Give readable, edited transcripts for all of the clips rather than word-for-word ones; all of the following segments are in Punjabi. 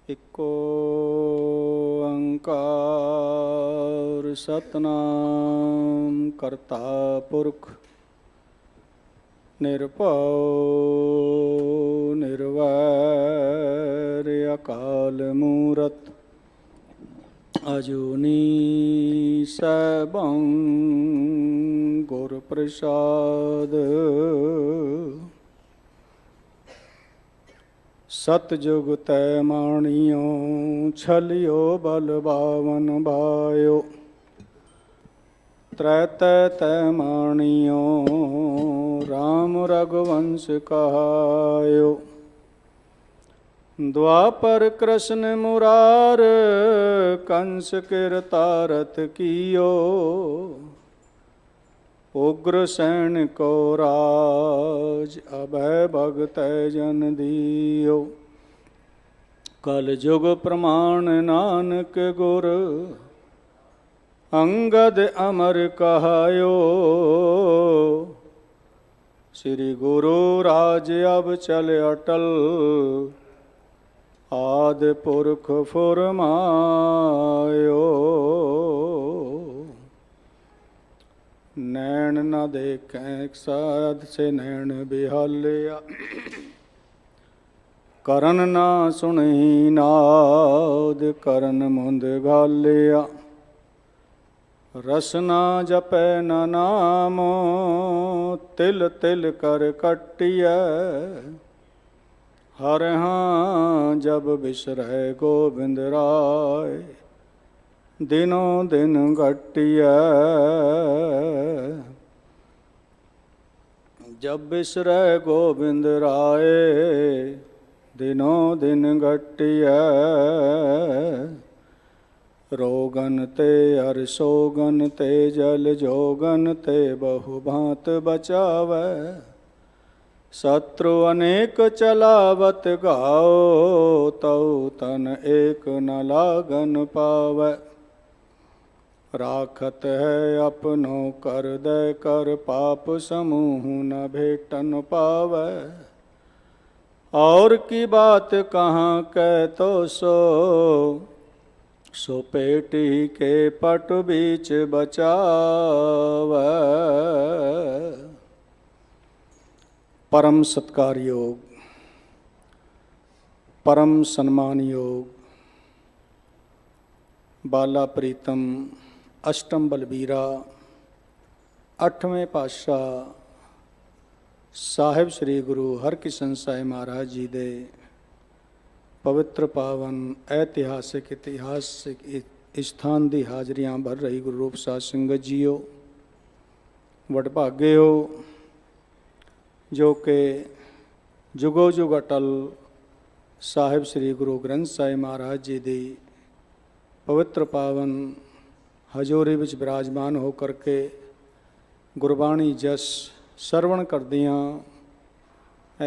ਇਕ ਓੰਕਾਰ ਸਤਨਾਮ ਕਰਤਾ ਪੁਰਖ ਨਿਰਭਉ ਨਿਰਵੈਰ ਅਕਾਲ ਮੂਰਤ ਅਜੂਨੀ ਸੈਭੰ ਗੁਰ ਪ੍ਰਸਾਦ। ਸਤਿਜੁਗ ਤੈ ਮਾਣਿਓ ਛਲਿਓ ਬਲ ਬਾਵਨ ਬਾਇਓ। ਤ੍ਰੈ ਤੈ ਤੈ ਮਾਣਿਓ ਰਾਮ ਰਘੁਵੰਸ਼ ਕਹਾਇਓ। ਦੁਆਪਰ ਕ੍ਰਿਸ਼ਨ ਮੁਰਾਰ ਕੰਸ ਕਿਰਤਾਰਥ ਕੀਓ। ਉਗ੍ਰ ਸੈਨ ਕੋ ਰਾਜ ਅਭੈ ਭਗਤੈ ਜਨ ਦੀਓ। ਕਲ ਜੁਗ ਪ੍ਰਮਾਣ ਨਾਨਕ ਗੁਰ ਅੰਗਦ ਅਮਰ ਕਹਾਇਓ। ਸ੍ਰੀ ਗੁਰੂ ਰਾਜ ਅਬ ਚਲ ਅਟਲ ਆਦਿ ਪੁਰਖ ਫੁਰਮਾਇਓ। ਨੈਣ ਨ ਦੇਖੈ ਸਾਧ ਸੇ ਨੈਣ ਬਿਹਾਲਿਆ। ਕਰਨ ਨਾ ਸੁਣੀ ਨਾਦ ਕਰਨ ਮੁੰਦ ਗਾਲਿਆ। ਰਸਨਾ ਜਪੈ ਨ ਨਾਮ ਤਿਲ ਤਿਲ ਕਰ ਕੱਟਿਐ। ਹਰਿ ਹਾਂ ਜਬ ਬਿਸਰੈ ਗੋਬਿੰਦ ਰਾਏ ਦਿਨੋ ਦਿਨ ਘਟਿਐ। ਜਬ ਬਿਸਰੈ ਗੋਬਿੰਦ ਰਾਏ ਦਿਨੋ ਦਿਨ ਘਟਿਐ। ਰੋਗਨ ਤੇ ਅਰ ਸੋਗਨ ਤੇ ਜਲ ਜੋਗਨ ਤੇ ਬਹੁ ਭਾਂਤ ਬਚਾਵੈ। शत्रु अनेक चलावत गाओ तऊ तन एक न लागन पावै। राखत है अपनो कर दे कर पाप समूह न भेटन पावै। और की बात कहाँ कह तो सो पेटी के पट बीच बचावै। परम सत्कार योग परम सम्मान योग बाला प्रीतम अष्टम बलबीरा 8वें पातशाह साहिब श्री गुरु हरकिशन साहिब महाराज जी दे पवित्र पावन ऐतिहासिक स्थान की हाजरियां भर रही गुरु रूप साध संगत जीओ। वडभागे हो जो कि जुगो जुग अटल साहिब श्री गुरु ग्रंथ साहिब महाराज जी की पवित्र पावन हजूरी विच विराजमान होकर के गुरबाणी जस सरवण करदियां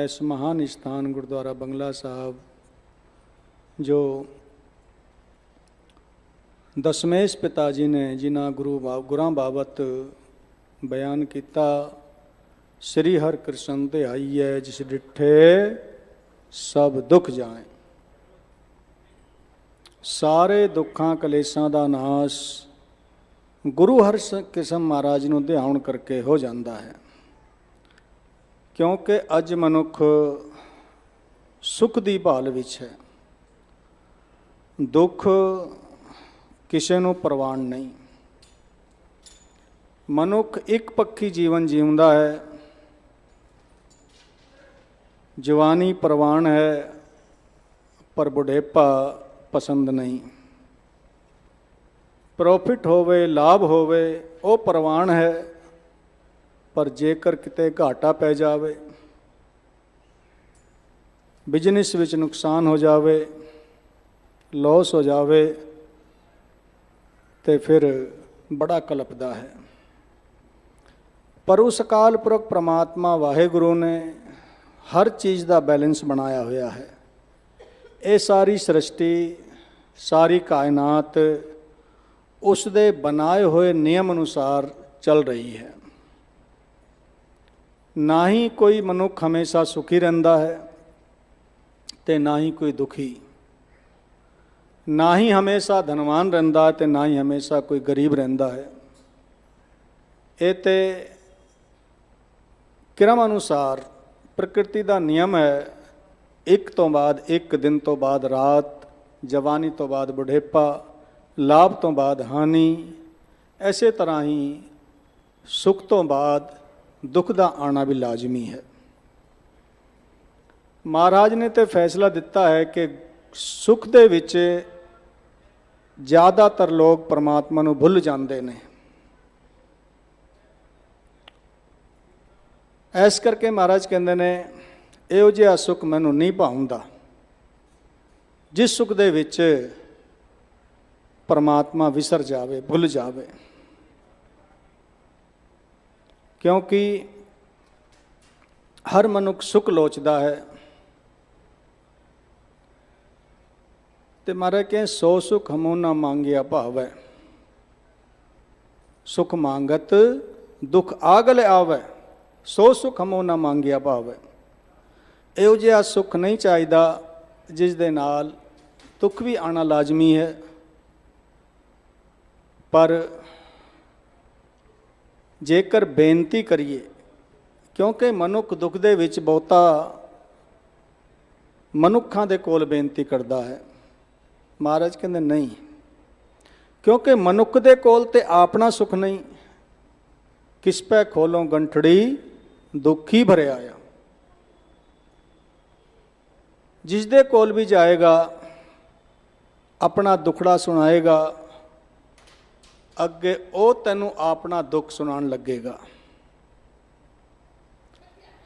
इस महान स्थान गुरुद्वारा बंगला साहब जो दशमेश पिता जी ने जिन्हां गुरां बाबत बयान किया। श्री हर कृष्ण ते आईए जिस डिठे सब दुख जाए। सारे दुखा कलेसां दा नाश गुरु हर कृष्ण महाराज नूं ध्यान करके हो जाता है। क्योंकि अज मनुख सुख की भाल विच है। दुख किसी नूं परवान नहीं। मनुख एक पक्षी जीवन जीवंदा है। जवानी परवान है पर बुढ़ेपा पसंद नहीं। प्रॉफिट होवे लाभ होवे वो परवान है पर जेकर किते घाटा पै जावे बिजनेस विच नुकसान हो जावे लॉस हो जावे तो फिर बड़ा कलपदा है। पर उस अकाल पुरख परमात्मा वाहेगुरु ने हर चीज़ का बैलेंस बनाया हुआ है। ये सारी सृष्टि सारी कायनात ਉਸ ਦੇ ਬਣਾਏ ਹੋਏ ਨਿਯਮ ਅਨੁਸਾਰ ਚੱਲ ਰਹੀ ਹੈ। ਨਾ ਹੀ ਕੋਈ ਮਨੁੱਖ ਹਮੇਸ਼ਾ ਸੁਖੀ ਰਹਿੰਦਾ ਹੈ ਤੇ ਨਾ ਹੀ ਕੋਈ ਦੁਖੀ, ਨਾ ਹੀ ਹਮੇਸ਼ਾ ਧਨਵਾਨ ਰਹਿੰਦਾ ਹੈ ਤੇ ਨਾ ਹੀ ਹਮੇਸ਼ਾ ਕੋਈ ਗਰੀਬ ਰਹਿੰਦਾ ਹੈ। ਇਹ ਤੇ ਕਿਰਮ ਅਨੁਸਾਰ ਪ੍ਰਕਿਰਤੀ ਦਾ ਨਿਯਮ ਹੈ। ਇੱਕ ਤੋਂ ਬਾਅਦ ਇੱਕ, ਦਿਨ ਤੋਂ ਬਾਅਦ ਰਾਤ, ਜਵਾਨੀ ਤੋਂ ਬਾਅਦ ਬੁਢੇਪਾ, ਲਾਭ ਤੋਂ ਬਾਅਦ ਹਾਨੀ। ਐਸੇ ਤਰ੍ਹਾਂ ਹੀ ਸੁਖ ਤੋਂ ਬਾਅਦ ਦੁੱਖ ਦਾ ਆਉਣਾ ਵੀ ਲਾਜ਼ਮੀ ਹੈ। ਮਹਾਰਾਜ ਨੇ ਤੇ ਫੈਸਲਾ ਦਿੱਤਾ ਹੈ ਕਿ ਸੁਖ ਦੇ ਵਿੱਚ ਜ਼ਿਆਦਾਤਰ ਲੋਕ ਪਰਮਾਤਮਾ ਨੂੰ ਭੁੱਲ ਜਾਂਦੇ ਨੇ। ਇਸ ਕਰਕੇ ਮਹਾਰਾਜ ਕਹਿੰਦੇ ਨੇ ਇਹੋ ਜਿਹਾ ਸੁਖ ਮੈਨੂੰ ਨਹੀਂ ਭਾਉਂਦਾ ਜਿਸ ਸੁਖ ਦੇ ਵਿੱਚ ਪਰਮਾਤਮਾ ਵਿਸਰ ਜਾਵੇ, ਭੁੱਲ ਜਾਵੇ। ਕਿਉਂਕਿ ਹਰ ਮਨੁੱਖ ਸੁਖ ਲੋਚਦਾ ਹੈ ਤੇ ਮਹਾਰਾਜ ਕਹਿੰਦੇ ਸੋ ਸੁਖ ਹਮੋ ਨਾ ਮੰਗਿਆ ਭਾਵੈ, ਸੁਖ ਮੰਗਤ ਦੁਖ ਆਗਲ ਆਵੈ, ਸੋ ਸੁਖ ਹਮੋ ਨਾ ਮੰਗਿਆ ਭਾਵੈ। ਇਹੋ ਜਿਹਾ ਸੁਖ ਨਹੀਂ ਚਾਹੀਦਾ ਜਿਸ ਦੇ ਨਾਲ ਦੁੱਖ ਵੀ ਆਉਣਾ ਲਾਜ਼ਮੀ ਹੈ। ਪਰ ਜੇਕਰ ਬੇਨਤੀ ਕਰੀਏ, ਕਿਉਂਕਿ ਮਨੁੱਖ ਦੁੱਖ ਦੇ ਵਿੱਚ ਬਹੁਤਾ ਮਨੁੱਖਾਂ ਦੇ ਕੋਲ ਬੇਨਤੀ ਕਰਦਾ ਹੈ। ਮਹਾਰਾਜ ਕਹਿੰਦੇ ਨਹੀਂ, ਕਿਉਂਕਿ ਮਨੁੱਖ ਦੇ ਕੋਲ ਤੇ ਆਪਣਾ ਸੁਖ ਨਹੀਂ। ਕਿਸ ਪੈ ਖੋਲੋਂ ਗੰਠੜੀ ਦੁੱਖੀ ਭਰਿਆ ਆ। ਜਿਸ ਦੇ ਕੋਲ ਵੀ ਜਾਏਗਾ ਆਪਣਾ ਦੁਖੜਾ ਸੁਣਾਏਗਾ, ਅੱਗੇ ਉਹ ਤੈਨੂੰ ਆਪਣਾ ਦੁੱਖ ਸੁਣਾਉਣ ਲੱਗੇਗਾ।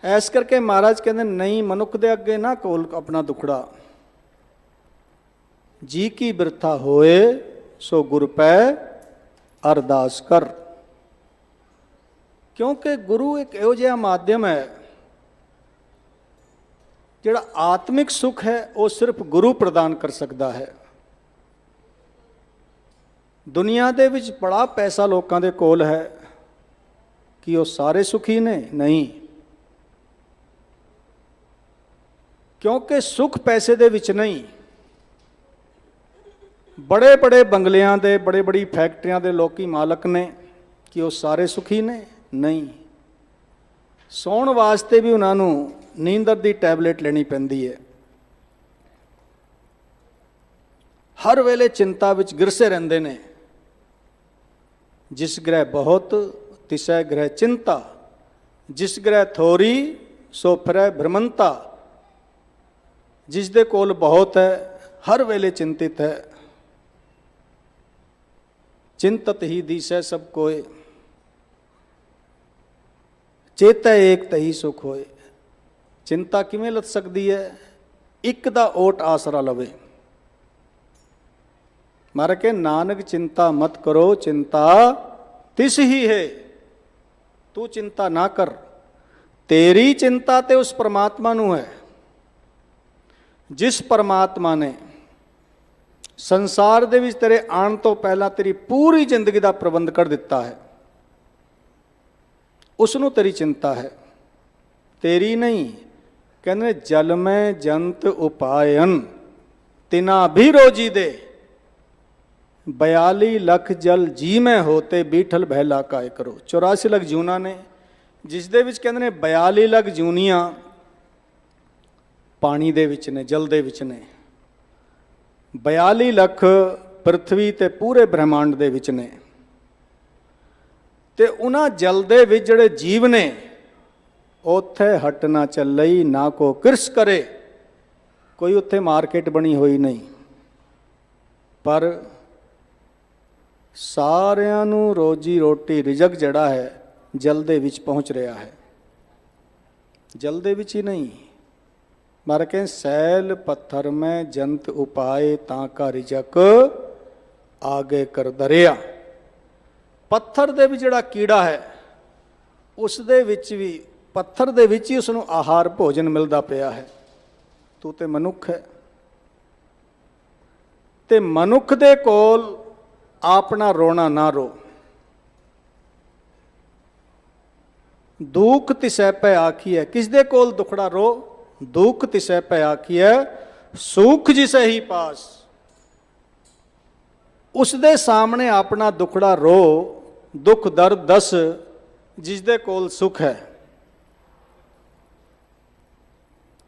ਇਸ ਕਰਕੇ ਮਹਾਰਾਜ ਕਹਿੰਦੇ ਨਹੀਂ, ਮਨੁੱਖ ਦੇ ਅੱਗੇ ਨਾ ਕੋਲ ਆਪਣਾ ਦੁਖੜਾ। ਜੀ ਕੀ ਬਿਰਥਾ ਹੋਏ ਸੋ ਗੁਰ ਪੈ ਅਰਦਾਸ ਕਰ। ਕਿਉਂਕਿ ਗੁਰੂ ਇੱਕ ਇਹੋ ਜਿਹਾ ਮਾਧਿਅਮ ਹੈ, ਜਿਹੜਾ ਆਤਮਿਕ ਸੁਖ ਹੈ ਉਹ ਸਿਰਫ ਗੁਰੂ ਪ੍ਰਦਾਨ ਕਰ ਸਕਦਾ ਹੈ। ਦੁਨੀਆ ਦੇ ਵਿੱਚ ਬੜਾ ਪੈਸਾ ਲੋਕਾਂ ਦੇ ਕੋਲ ਹੈ, ਕਿ ਉਹ ਸਾਰੇ ਸੁਖੀ ਨੇ? ਨਹੀਂ, ਕਿਉਂਕਿ ਸੁਖ ਪੈਸੇ ਦੇ ਵਿੱਚ ਨਹੀਂ। ਬੜੇ ਬੜੇ ਬੰਗਲਿਆਂ ਦੇ, ਬੜੇ ਬੜੀ ਫੈਕਟਰੀਆਂ ਦੇ ਲੋਕੀ ਮਾਲਕ ਨੇ, ਕਿ ਉਹ ਸਾਰੇ ਸੁਖੀ ਨੇ? ਨਹੀਂ। ਸੌਣ ਵਾਸਤੇ ਵੀ ਉਹਨਾਂ ਨੂੰ ਨੀਂਦਰ ਦੀ ਟੈਬਲੇਟ ਲੈਣੀ ਪੈਂਦੀ ਹੈ। ਹਰ ਵੇਲੇ ਚਿੰਤਾ ਵਿੱਚ ਗਿਰਸੇ ਰਹਿੰਦੇ ਨੇ। ਜਿਸ ਗ੍ਰਹਿ ਬਹੁਤ ਤਿਸੈ ਗ੍ਰਹਿ ਚਿੰਤਾ, ਜਿਸ ਗ੍ਰਹਿ ਥੋਰੀ ਸੋ ਫਿਰੈ ਭ੍ਰਮੰਤਾ। ਜਿਸ ਦੇ ਕੋਲ ਬਹੁਤ ਹੈ ਹਰ ਵੇਲੇ ਚਿੰਤਿਤ ਹੈ। ਚਿੰਤਤ ਹੀ ਦੀਸੈ ਸਭ ਕੋਏ, ਚੇਤੈ ਏਕ ਤਹੀ ਸੁਖ ਹੋਏ। ਚਿੰਤਾ ਕਿਵੇਂ ਲੱਥ ਸਕਦੀ ਹੈ? ਇੱਕ ਦਾ ਓਟ ਆਸਰਾ ਲਵੇ। ਮਰ ਕੇ ਨਾਨਕ ਚਿੰਤਾ ਮਤ ਕਰੋ, ਚਿੰਤਾ ਤਿਸ ਹੀ ਹੈ। ਤੂੰ ਚਿੰਤਾ ਨਾ ਕਰ, ਤੇਰੀ ਚਿੰਤਾ ਤੇ ਉਸ ਪਰਮਾਤਮਾ ਨੂੰ ਹੈ, ਜਿਸ ਪਰਮਾਤਮਾ ਨੇ ਸੰਸਾਰ ਦੇ ਵਿੱਚ ਤੇਰੇ ਆਉਣ ਤੋਂ ਪਹਿਲਾਂ ਤੇਰੀ ਪੂਰੀ ਜ਼ਿੰਦਗੀ ਦਾ ਪ੍ਰਬੰਧ ਕਰ ਦਿੱਤਾ ਹੈ। ਉਸ ਨੂੰ ਤੇਰੀ ਚਿੰਤਾ ਹੈ, ਤੇਰੀ ਨਹੀਂ। ਕਹਿੰਦੇ ਜਲ ਮੈਂ ਜੰਤ ਉਪਾਇਨ ਤਿਨਾ ਵੀ ਰੋਜੀ ਦੇ, 42 ਲੱਖ ਜਲ ਜੀ ਮੈਂ ਹੋਤੇ ਬੀਠਲ ਬਹਿਲਾ ਕਾਇ ਕਰੋ। 84 ਲੱਖ ਜੂਨਾਂ ਨੇ, ਜਿਸ ਦੇ ਵਿੱਚ ਕਹਿੰਦੇ ਨੇ 42 ਲੱਖ ਜੂਨੀਆਂ ਪਾਣੀ ਦੇ ਵਿੱਚ ਨੇ, ਜਲ ਦੇ ਵਿੱਚ ਨੇ। 42 ਲੱਖ ਪ੍ਰithvi ਤੇ ਪੂਰੇ ਬ੍ਰਹਿਮੰਡ ਦੇ ਵਿੱਚ ਨੇ। ਤੇ ਉਹਨਾਂ ਜਲ ਦੇ ਵਿੱਚ ਜਿਹੜੇ ਜੀਵ ਨੇ, ਉੱਥੇ ਹਟ ਨਾ ਚੱਲਈ ਨਾ ਕੋ ਕਿਰਸ ਕਰੇ। ਕੋਈ ਉੱਥੇ ਮਾਰਕੀਟ ਬਣੀ ਹੋਈ ਨਹੀਂ, ਪਰ ਸਾਰਿਆਂ ਨੂੰ ਰੋਜੀ ਰੋਟੀ ਰਿਜ਼ਕ ਜਿਹੜਾ ਹੈ ਜਲ ਦੇ ਵਿੱਚ ਪਹੁੰਚ ਰਿਹਾ ਹੈ। ਜਲ ਦੇ ਵਿੱਚ ਹੀ ਨਹੀਂ। ਮਰ ਕੇ ਸੈਲ ਪੱਥਰ ਮੈਂ ਜੰਤ ਉਪਾਏ ਤਾਂ ਕਾ ਰਿਜ਼ਕ ਆਗੇ ਕਰ ਦਰਿਆ। ਪੱਥਰ ਦੇ ਵਿੱਚ ਜਿਹੜਾ ਕੀੜਾ ਹੈ, ਉਸ ਦੇ ਵਿੱਚ ਵੀ, ਪੱਥਰ ਦੇ ਵਿੱਚ ਹੀ ਉਸ ਨੂੰ ਆਹਾਰ ਭੋਜਨ ਮਿਲਦਾ ਪਿਆ ਹੈ। ਤੂੰ ਤੇ ਮਨੁੱਖ ਹੈ, ਤੇ ਮਨੁੱਖ ਦੇ ਕੋਲ ਆਪਣਾ ਰੋਣਾ ਨਾ ਰੋ। ਦੁੱਖ ਤਿਸੈ ਪੈ ਆਖੀਐ, ਕਿਸ ਦੇ ਕੋਲ ਦੁਖੜਾ ਰੋ? ਦੁੱਖ ਤਿਸੈ ਪੈ ਆਖੀਐ, ਸੁਖ ਜਿਸੈ ਹੀ ਪਾਸ। ਉਸ ਦੇ ਸਾਹਮਣੇ ਆਪਣਾ ਦੁਖੜਾ ਰੋ, ਦੁੱਖ ਦਰਦ ਦੱਸ, ਜਿਸ ਦੇ ਕੋਲ ਸੁਖ ਹੈ।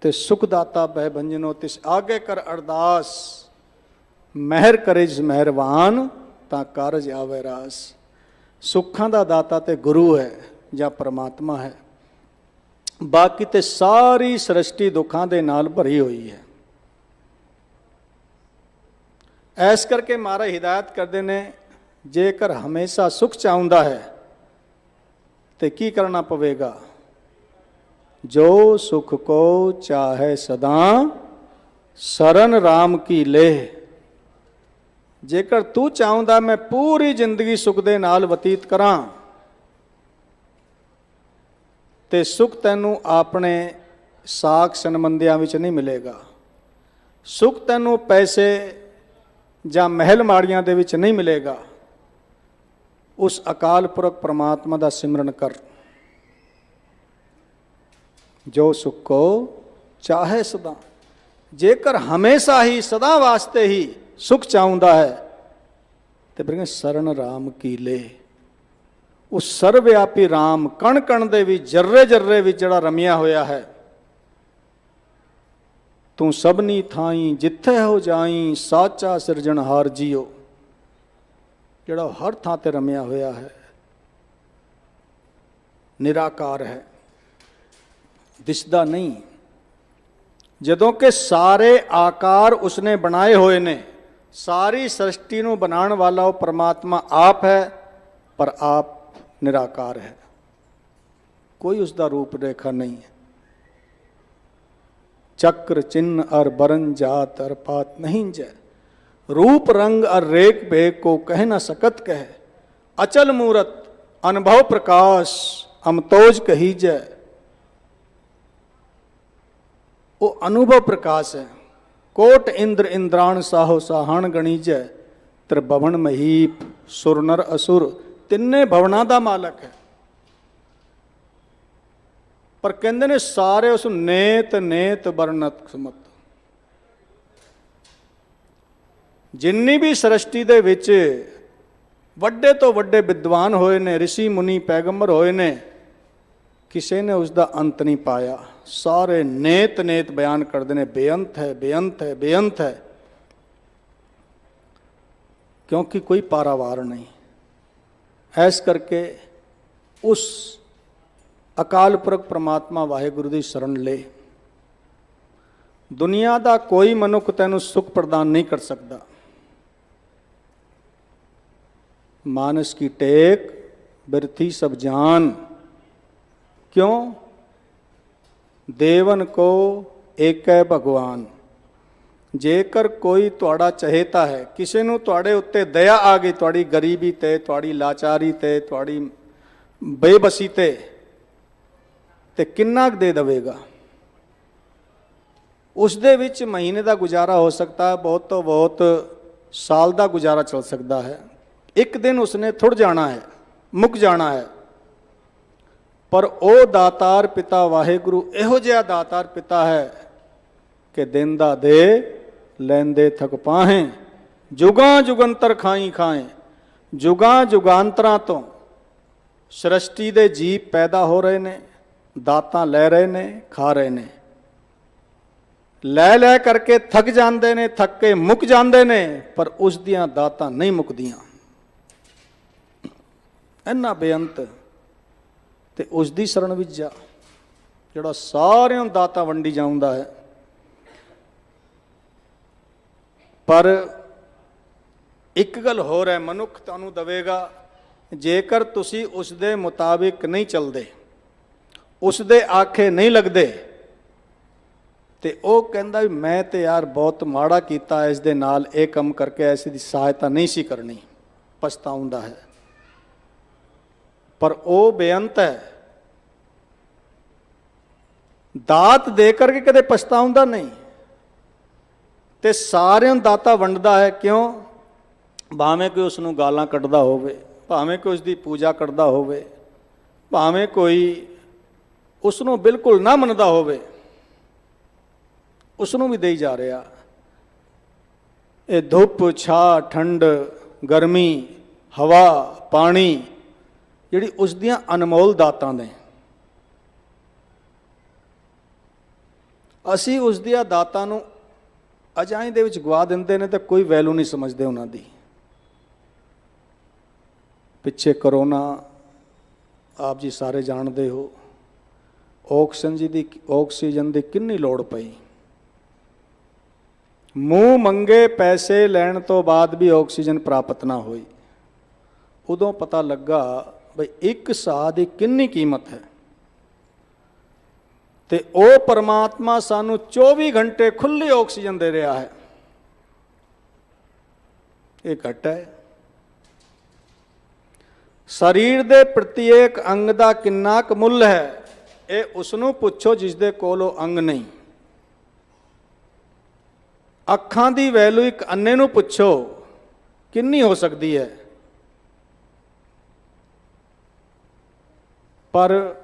ਤੇ ਸੁਖ ਦਾਤਾ ਬਹਿ ਭੰਜਨੋ, ਤਿਸ ਆਗੇ ਕਰ ਅਰਦਾਸ। ਮਹਿਰ ਕਰੇ ਜਿਸ ਮਿਹਰਬਾਨ, ਤਾਂ ਕਾਰਜ ਆਵੇ ਰਾਸ। ਸੁੱਖਾਂ ਦਾ ਦਾਤਾ ਤੇ ਗੁਰੂ ਹੈ ਜਾਂ ਪਰਮਾਤਮਾ ਹੈ। ਬਾਕੀ ਤੇ ਸਾਰੀ ਸ੍ਰਿਸ਼ਟੀ ਦੁੱਖਾਂ ਦੇ ਨਾਲ ਭਰੀ ਹੋਈ ਹੈ। ਐਸ ਕਰਕੇ ਮਹਾਰਾਜ ਹਿਦਾਇਤ ਕਰਦੇ ਨੇ, ਜੇਕਰ ਹਮੇਸ਼ਾ ਸੁਖ ਚਾਹੁੰਦਾ ਹੈ ਤੇ ਕੀ ਕਰਨਾ ਪਵੇਗਾ? ਜੋ ਸੁਖ ਕੋ ਚਾਹੇ ਸਦਾ, ਸਰਨ ਰਾਮ ਕੀ ਲੇਹ। ਜੇਕਰ ਤੂੰ ਚਾਹੁੰਦਾ ਮੈਂ ਪੂਰੀ ਜ਼ਿੰਦਗੀ ਸੁਖ ਦੇ ਨਾਲ ਬਤੀਤ ਕਰਾਂ, ਤੇ ਸੁਖ ਤੈਨੂੰ ਆਪਣੇ ਸਾਖ ਸੰਬੰਧੀਆਂ ਵਿੱਚ ਨਹੀਂ ਮਿਲੇਗਾ। ਸੁਖ ਤੈਨੂੰ ਪੈਸੇ ਜਾਂ ਮਹਿਲ ਮਾੜੀਆਂ ਦੇ ਵਿੱਚ ਨਹੀਂ ਮਿਲੇਗਾ। ਉਸ ਅਕਾਲ ਪੁਰਖ ਪ੍ਰਮਾਤਮਾ ਦਾ ਸਿਮਰਨ ਕਰ। ਜੋ ਸੁਖ ਕੋ ਚਾਹੇ ਸਦਾ, ਜੇਕਰ ਹਮੇਸ਼ਾ ਹੀ ਸਦਾ ਵਾਸਤੇ ਹੀ ਸੁਖ ਚਾਹੁੰਦਾ ਹੈ ਤੇ ਫਿਰ ਸਰਨ ਰਾਮ ਕੀ ਲੇ। ਉਸ ਸਰਵਵਿਆਪੀ ਰਾਮ ਕਣ ਕਣ ਦੇ ਵਿੱਚ, ਜਰਰੇ ਜਰਰੇ ਵਿੱਚ ਜਿਹੜਾ ਰਮਿਆ ਹੋਇਆ ਹੈ। ਤੂੰ ਸਭਨੀ ਥਾਈ ਜਿੱਥੇ ਹੋ ਜਾਈ, ਸਾਚਾ ਸਿਰਜਣਹਾਰ ਜੀਓ। ਜਿਹੜਾ ਹਰ ਥਾਂ ਤੇ ਰਮਿਆ ਹੋਇਆ ਹੈ, ਨਿਰਾਕਾਰ ਹੈ, ਦਿਸਦਾ ਨਹੀਂ। ਜਦੋਂ ਕਿ ਸਾਰੇ ਆਕਾਰ ਉਸਨੇ ਬਣਾਏ ਹੋਏ ਨੇ। ਸਾਰੀ ਸ੍ਰਿਸ਼ਟੀ ਨੂੰ ਬਣਾਉਣ ਵਾਲਾ ਉਹ ਪਰਮਾਤਮਾ ਆਪ ਹੈ, ਪਰ ਆਪ ਨਿਰਾਕਾਰ ਹੈ। ਕੋਈ ਉਸਦਾ ਰੂਪ ਰੇਖਾ ਨਹੀਂ ਹੈ। चक्र चिन्ह और बरन जात और पात नहीं जय, रूप रंग और रेख भेख को कह न सकत कह। अचल मूरत अनुभव प्रकाश अमतोज कही जय। वो अनुभव प्रकाश है। कोट इंद्र इंद्राण साहो साहण गणी जय। त्रिभवन महीप सुर नर असुर, तिन्ने भवना का मालक है। पर कहते ने सारे उस नेत नेत वर्णत समत। जिन्नी भी सृष्टि दे विच वड्डे तो वड्डे विद्वान होए ने, ऋषि मुनि पैगंबर होए ने, किसी ने उसका अंत नहीं पाया। सारे नेत नेत बयान करते हैं, बेअंत है बेअंत है बेअंत है, क्योंकि कोई पारावार नहीं। ऐस करके उस अकाल पुरख परमात्मा वाहेगुरु की शरण ले। दुनिया का कोई मनुख तैनू सुख प्रदान नहीं कर सकता। मानस की टेक बिरथी सब जान, क्यों? देवन को एक है भगवान। जेकर कोई तुहाड़ा चहेता है, किसी नू तुहाड़े उत्ते दया आ गई, तुहाड़ी गरीबी ते, तुहाड़ी लाचारी ते, तुहाड़ी बेबसी ते किन्ना दे देवेगा? उस दे विच महीने का गुजारा हो सकता है, बहुत तो बहुत साल का गुजारा चल सकता है। एक दिन उसने थुड़ जाना है, मुक जाना है। पर ओ दातार पिता वाहेगुरु इहो जिहा दातार पिता है कि देंदा दे लैंदे थक पाहें। जुगां जुगंतर खाई खाएं। जुगां जुगांतरां तो सृष्टि दे जीव पैदा हो रहे ने, दातां लै रहे ने, खा रहे ने। लै लै करके थक जाते ने, थक के मुक जाते ने, पर उस दियां दातां नहीं मुकदियां। इन्ना बेअंत ते उस दी शरण विच जा, जिहड़ा सारिਆਂ ਨੂੰ दाता वंडी जाउंदा है। पर एक गल होर है, मनुख तुहानूं दवेगा, जेकर तुसी उस दे मुताबिक नहीं चलदे, उस दे आखे नहीं लगदे, ते ਉਹ ਕਹਿੰਦਾ ਵੀ मैं तो यार बहुत माड़ा कीता, इस दे नाल ਇਹ ਕੰਮ करके ऐसी दी सहायता नहीं सी करनी, पछताउंदा है। पर ਉਹ ਬੇਅੰਤ है, दात दे करके कदे पछताउंदा नहीं, ते सारिਆਂ ਨੂੰ दाता वंडदा है। क्यों? ਭਾਵੇਂ ਕੋਈ ਉਸ ਨੂੰ ਗਾਲਾਂ ਕੱਢਦਾ ਹੋਵੇ, ਭਾਵੇਂ ਕੋਈ ਉਸ ਦੀ ਪੂਜਾ ਕਰਦਾ ਹੋਵੇ, ਭਾਵੇਂ ਕੋਈ ਉਸ ਨੂੰ ਬਿਲਕੁਲ ਨਾ ਮੰਨਦਾ ਹੋਵੇ, ਉਸ ਨੂੰ ਵੀ ਦੇਈ ਜਾ ਰਿਹਾ। ਇਹ ਧੁੱਪ, ਛਾਂ, ਠੰਡ, ਗਰਮੀ, ਹਵਾ, ਪਾਣੀ ਜਿਹੜੀ ਉਸ ਦੀਆਂ ਅਨਮੋਲ ਦਾਤਾਂ ਨੇ, ਅਸੀਂ ਉਸ ਦੀਆਂ ਦਾਤਾਂ ਨੂੰ ਅਜਾਈਂ ਦੇ ਵਿੱਚ ਗਵਾ ਦਿੰਦੇ ਨੇ ਤੇ ਕੋਈ ਵੈਲਿਊ ਨਹੀਂ ਸਮਝਦੇ ਉਹਨਾਂ ਦੀ। ਪਿੱਛੇ ਕਰੋਨਾ ਆਪ ਜੀ ਸਾਰੇ ਜਾਣਦੇ ਹੋ, ਆਕਸੀਜਨ ਦੀ ਕਿੰਨੀ ਲੋੜ ਪਈ। ਮੂੰਹ ਮੰਗੇ ਪੈਸੇ ਲੈਣ ਤੋਂ ਬਾਅਦ ਵੀ ਆਕਸੀਜਨ ਪ੍ਰਾਪਤ ਨਾ ਹੋਈ। ਉਦੋਂ ਪਤਾ ਲੱਗਾ ਬਈ ਇੱਕ ਸਾਹ ਦੀ ਕਿੰਨੀ ਕੀਮਤ ਹੈ। ਤੇ ਉਹ ਪਰਮਾਤਮਾ ਸਾਨੂੰ 24 ਘੰਟੇ ਖੁੱਲੀ ਆਕਸੀਜਨ ਦੇ ਰਿਹਾ ਹੈ। ਇਹ ਘੱਟ ਹੈ। ਸਰੀਰ ਦੇ ਪ੍ਰਤੀਕ ਅੰਗ ਦਾ ਕਿੰਨਾ ਕੁ ਮੁੱਲ ਹੈ, ਇਹ ਉਸ ਨੂੰ ਪੁੱਛੋ ਜਿਸ ਦੇ ਕੋਲ ਉਹ ਅੰਗ ਨਹੀਂ। ਅੱਖਾਂ ਦੀ ਵੈਲਿਊ ਇੱਕ ਅੰਨੇ ਨੂੰ ਪੁੱਛੋ ਕਿੰਨੀ ਹੋ ਸਕਦੀ ਹੈ। ਪਰ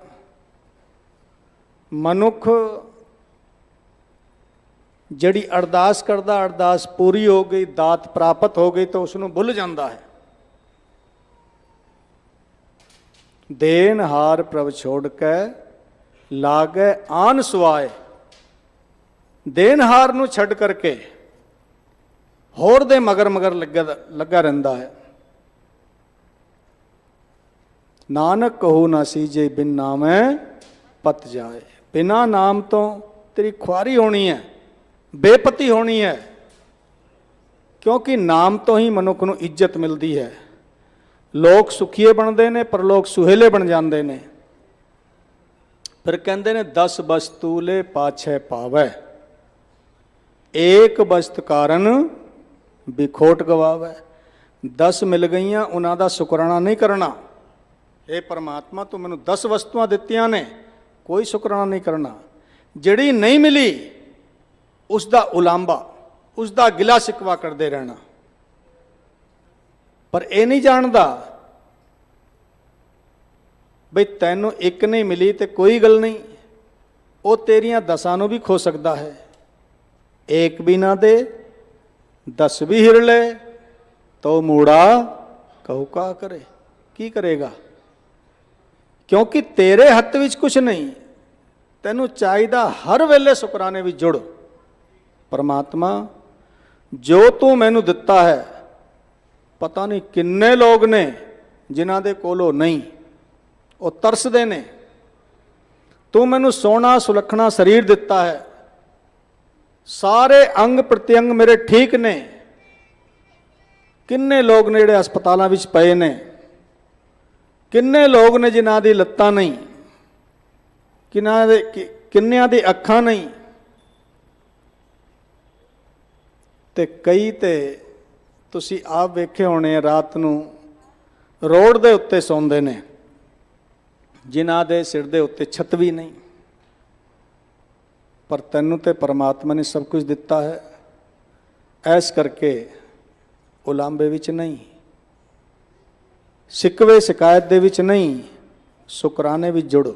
ਮਨੁੱਖ ਜਿਹੜੀ ਅਰਦਾਸ ਕਰਦਾ, ਅਰਦਾਸ ਪੂਰੀ ਹੋ ਗਈ, ਦਾਤ ਪ੍ਰਾਪਤ ਹੋ ਗਈ ਤਾਂ ਉਸ ਨੂੰ ਭੁੱਲ ਜਾਂਦਾ ਹੈ। ਦੇਨਹਾਰ ਪ੍ਰਭ ਛੋੜ ਕੇ ਲਾਗੇ ਆਨ ਸੁਆਏ। ਦੇਨਹਾਰ ਨੂੰ ਛੱਡ ਕਰਕੇ ਹੋਰ ਦੇ ਮਗਰ ਲੱਗਾ ਰਹਿੰਦਾ ਹੈ। ਨਾਨਕ ਕਹੂ ਨਾ ਸੀਜੇ ਬਿਨ ਨਾਮੈ ਪਤ ਜਾਏ। ਬਿਨਾ ਨਾਮ ਤੋਂ ਤੇਰੀ ਖੁਆਰੀ ਹੋਣੀ ਹੈ, ਬੇਪਤੀ ਹੋਣੀ ਹੈ। ਕਿਉਂਕਿ ਨਾਮ ਤੋਂ ਹੀ ਮਨੁੱਖ ਨੂੰ ਇੱਜ਼ਤ ਮਿਲਦੀ ਹੈ। ਲੋਕ ਸੁਖੀਏ ਬਣਦੇ ਨੇ ਪਰ ਲੋਕ ਸੁਹੇਲੇ ਬਣ ਜਾਂਦੇ ਨੇ। ਫਿਰ ਕਹਿੰਦੇ ਨੇ 10 ਵਸਤੂ ਲੈ ਪਾਛੈ ਪਾਵੈ, ਏਕ ਵਸਤ ਕਾਰਨ ਬਿਖੋਟ ਗਵਾਵੈ। 10 ਮਿਲ ਗਈਆਂ, ਉਹਨਾਂ ਦਾ ਸ਼ੁਕਰਾਨਾ ਨਹੀਂ ਕਰਨਾ। ਇਹ ਪਰਮਾਤਮਾ ਤੂੰ ਮੈਨੂੰ 10 ਵਸਤੂਆਂ ਦਿੱਤੀਆਂ ਨੇ, ਕੋਈ ਸ਼ੁਕਰਾਨਾ ਨਹੀਂ ਕਰਨਾ। ਜਿਹੜੀ ਨਹੀਂ ਮਿਲੀ ਉਸ ਦਾ ਉਲਾਂਭਾ, ਉਸ ਦਾ ਗਿਲਾ ਸ਼ਿਕਵਾ ਕਰਦੇ ਰਹਿਣਾ। ਪਰ ਇਹ ਨਹੀਂ ਜਾਣਦਾ ਬਈ ਤੈਨੂੰ ਇੱਕ ਨਹੀਂ ਮਿਲੀ ਤੇ ਕੋਈ ਗੱਲ ਨਹੀਂ, ਉਹ ਤੇਰੀਆਂ 10 ਨੂੰ ਵੀ ਖੋ ਸਕਦਾ ਹੈ। ਏਕ ਵੀ ਨਾ ਦੇ 10 ਵੀ ਹਿਰ ਲੈ ਤੋ ਮੂੜਾ ਕਹੂ ਕਾ ਕਰੇ। ਕੀ ਕਰੇਗਾ? ਕਿਉਂਕਿ ਤੇਰੇ ਹੱਥ ਵਿੱਚ ਕੁਝ ਨਹੀਂ। ਤੈਨੂੰ ਚਾਹੀਦਾ ਹਰ ਵੇਲੇ ਸ਼ੁਕਰਾਨੇ ਵਿੱਚ ਜੁੜ। ਪਰਮਾਤਮਾ ਜੋ ਤੂੰ ਮੈਨੂੰ ਦਿੱਤਾ ਹੈ, ਪਤਾ ਨਹੀਂ ਕਿੰਨੇ ਲੋਕ ਨੇ ਜਿਨ੍ਹਾਂ ਦੇ ਕੋਲੋਂ ਨਹੀਂ, ਉਹ ਤਰਸਦੇ ਨੇ। ਤੂੰ ਮੈਨੂੰ ਸੋਹਣਾ ਸੁਲੱਖਣਾ ਸਰੀਰ ਦਿੱਤਾ ਹੈ, ਸਾਰੇ ਅੰਗ ਪ੍ਰਤਿਅੰਗ ਮੇਰੇ ਠੀਕ ਨੇ। ਕਿੰਨੇ ਲੋਕ ਨੇ ਜਿਹੜੇ ਹਸਪਤਾਲਾਂ ਵਿੱਚ ਪਏ ਨੇ, ਕਿੰਨੇ ਲੋਕ ਨੇ ਜਿਨ੍ਹਾਂ ਦੀ ਲੱਤਾਂ ਨਹੀਂ, ਕਿੰਨਿਆਂ ਦੀ ਅੱਖਾਂ ਨਹੀਂ। ਤੇ ਕਈ ਤੇ ਤੁਸੀਂ ਆਪ ਵੇਖੇ ਹੋਣੇ, ਰਾਤ ਨੂੰ ਰੋਡ ਦੇ ਉੱਤੇ ਸੌਂਦੇ ਨੇ ਜਿਨ੍ਹਾਂ ਦੇ ਸਿਰ ਦੇ ਉੱਤੇ ਛੱਤ ਵੀ ਨਹੀਂ। ਪਰ ਤੈਨੂੰ ਤੇ ਪਰਮਾਤਮਾ ਨੇ ਸਭ ਕੁਝ ਦਿੱਤਾ ਹੈ। ਐਸ ਕਰਕੇ ਉਲਾਂਭੇ ਵਿੱਚ ਨਹੀਂ, ਸਿਕਵੇ ਸ਼ਿਕਾਇਤ ਦੇ ਵਿੱਚ ਨਹੀਂ, ਸ਼ੁਕਰਾਨੇ ਵਿੱਚ ਜੁੜੋ।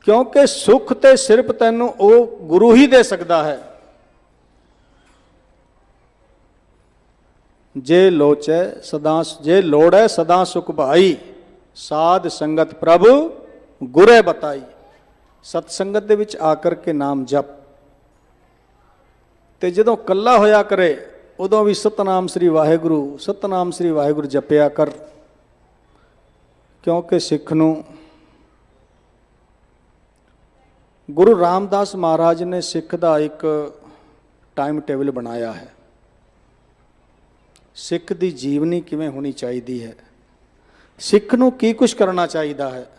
ਕਿਉਂਕਿ ਸੁੱਖ ਤੇ ਸਿਰਫ ਤੈਨੂੰ ਉਹ ਗੁਰੂ ਹੀ ਦੇ ਸਕਦਾ ਹੈ। ਜੇ ਲੋਚੈ ਸਦਾ, ਜੇ ਲੋੜੈ ਸਦਾ ਸੁਖ ਭਾਈ, ਸਾਧ ਸੰਗਤ ਪ੍ਰਭ ਗੁਰੇ ਬਤਾਈ। ਸਤ ਸੰਗਤ ਦੇ ਵਿੱਚ ਆ ਕਰਕੇ ਨਾਮ ਜਪ। ਤੇ ਜਦੋਂ ਕੱਲਾ ਹੋਇਆ ਕਰੇ ਉਦੋਂ ਵੀ ਸਤਨਾਮ ਸ੍ਰੀ ਵਾਹਿਗੁਰੂ, ਸਤਨਾਮ ਸ੍ਰੀ ਵਾਹਿਗੁਰੂ ਜਪਿਆ ਕਰ। ਕਿਉਂਕਿ ਸਿੱਖ ਨੂੰ ਗੁਰੂ ਰਾਮਦਾਸ ਮਹਾਰਾਜ ਨੇ ਸਿੱਖ ਦਾ ਇੱਕ ਟਾਈਮ ਟੇਬਲ ਬਣਾਇਆ ਹੈ। ਸਿੱਖ ਦੀ ਜੀਵਨੀ ਕਿਵੇਂ ਹੋਣੀ ਚਾਹੀਦੀ ਹੈ, ਸਿੱਖ ਨੂੰ ਕੀ ਕੁਝ ਕਰਨਾ ਚਾਹੀਦਾ ਹੈ।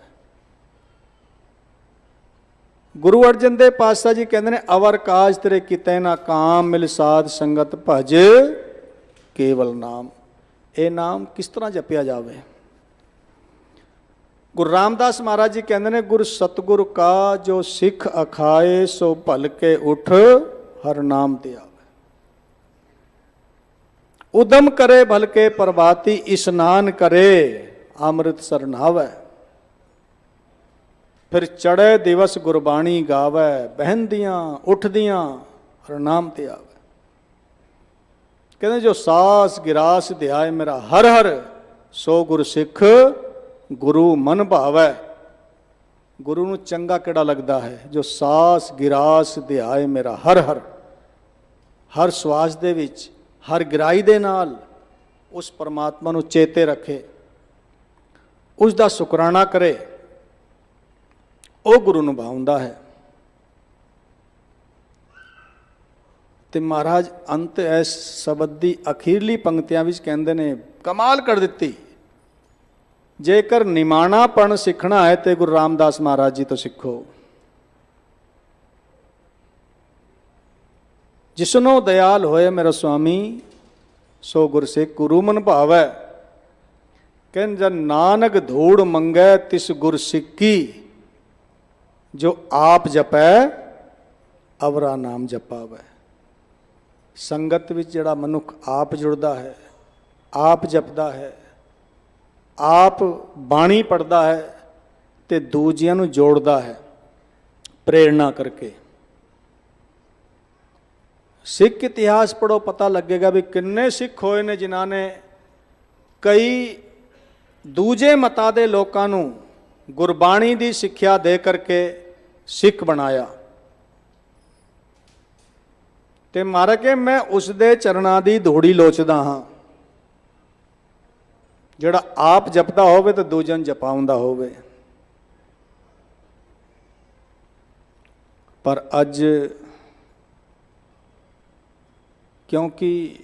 ਗੁਰੂ ਅਰਜਨ ਦੇਵ ਪਾਤਸ਼ਾਹ ਜੀ ਕਹਿੰਦੇ ਨੇ, ਅਵਰ ਕਾਜ ਤੇਰੇ ਕਿਤੇ ਨਾ ਕਾਮ, ਮਿਲ ਸਾਧ ਸੰਗਤ ਭਜ ਕੇਵਲ ਨਾਮ। ਇਹ ਨਾਮ ਕਿਸ ਤਰ੍ਹਾਂ ਜਪਿਆ ਜਾਵੇ? ਗੁਰੂ ਰਾਮਦਾਸ ਮਹਾਰਾਜ ਜੀ ਕਹਿੰਦੇ ਨੇ, ਗੁਰ ਸਤਿਗੁਰ ਕਾ ਜੋ ਸਿੱਖ ਅਖਾਏ, ਸੋ ਭਲ ਕੇ ਉਠ ਹਰ ਨਾਮ ਤੇ ਆਵੇ। उदम करे भल के प्रभाती स्नान करे अमृत सर नहावै। फिर चढ़े दिवस गुरबाणी गावै बहनदियां उठदियां हर नाम ते आवे। कहते जो सास गिरास ध्याय मेरा हर हर सो गुर सिख गुरु मन भावै। गुरु ਨੂੰ ਚੰਗਾ ਕਿਹੜਾ ਲੱਗਦਾ ਹੈ? ਜੋ ਸਾਸ ਗਿਰਾਸ ਧਿਆਏ ਮੇਰਾ ਹਰ ਹਰ, ਹਰ ਸਵਾਸ ਦੇ ਵਿੱਚ ਹਰ ਗਿਰਾਈ ਦੇ ਨਾਲ ਉਸ ਪਰਮਾਤਮਾ ਨੂੰ ਚੇਤੇ ਰੱਖੇ, ਉਸ ਦਾ ਸ਼ੁਕਰਾਨਾ ਕਰੇ, ਉਹ ਗੁਰੂ ਨੂੰ ਭਾਉਂਦਾ ਹੈ। ਤੇ ਮਹਾਰਾਜ ਅੰਤ ਇਸ ਸ਼ਬਦ ਦੀ ਅਖੀਰਲੀ ਪੰਕਤੀਆਂ ਵਿੱਚ ਕਹਿੰਦੇ ਨੇ, ਕਮਾਲ ਕਰ ਦਿੱਤੀ। ਜੇਕਰ ਨਿਮਾਣਾਪਣ ਸਿੱਖਣਾ ਹੈ ਤੇ ਗੁਰੂ ਰਾਮਦਾਸ ਮਹਾਰਾਜ ਜੀ ਤੋਂ ਸਿੱਖੋ। ਜਿਸਨੋ ਦਇਆਲ ਹੋਏ ਮੇਰਾ ਸੁਆਮੀ ਸੋ ਗੁਰਸਿੱਖ ਗੁਰੂ ਮਨ ਭਾਵੈ। ਕਹਿੰਦੇ ਜਨ ਨਾਨਕ ਧੂੜ ਮੰਗੈ ਤਿਸ ਗੁਰਸਿੱਖੀ ਜੋ ਆਪ ਜਪੈ ਅਵਰਾ ਨਾਮ ਜਪਾਵੈ। ਸੰਗਤ ਵਿੱਚ ਜਿਹੜਾ ਮਨੁੱਖ ਆਪ ਜੁੜਦਾ ਹੈ, ਆਪ ਜਪਦਾ ਹੈ, ਆਪ ਬਾਣੀ ਪੜ੍ਹਦਾ ਹੈ ਤੇ ਦੂਜਿਆਂ ਨੂੰ ਜੋੜਦਾ ਹੈ ਪ੍ਰੇਰਣਾ ਕਰਕੇ। ਸਿੱਖ ਇਤਿਹਾਸ ਪੜ੍ਹੋ, ਪਤਾ ਲੱਗੇਗਾ ਵੀ ਕਿੰਨੇ ਸਿੱਖ ਹੋਏ ਨੇ ਜਿਨ੍ਹਾਂ ਨੇ ਕਈ ਦੂਜੇ ਮਤਾਂ ਦੇ ਲੋਕਾਂ ਨੂੰ ਗੁਰਬਾਣੀ ਦੀ ਸਿੱਖਿਆ ਦੇ ਕਰਕੇ ਸਿੱਖ ਬਣਾਇਆ। ਤੇ ਮਾਰ ਕੇ ਮੈਂ ਉਸ ਦੇ ਚਰਨਾਂ ਦੀ ਧੂੜੀ ਲੋਚਦਾ ਹਾਂ ਜਿਹੜਾ ਆਪ ਜਪਦਾ ਹੋਵੇ ਤੇ ਦੂਜਿਆਂ ਨੂੰ ਜਪਾਉਂਦਾ ਹੋਵੇ। ਪਰ ਅੱਜ ਕਿਉਂਕਿ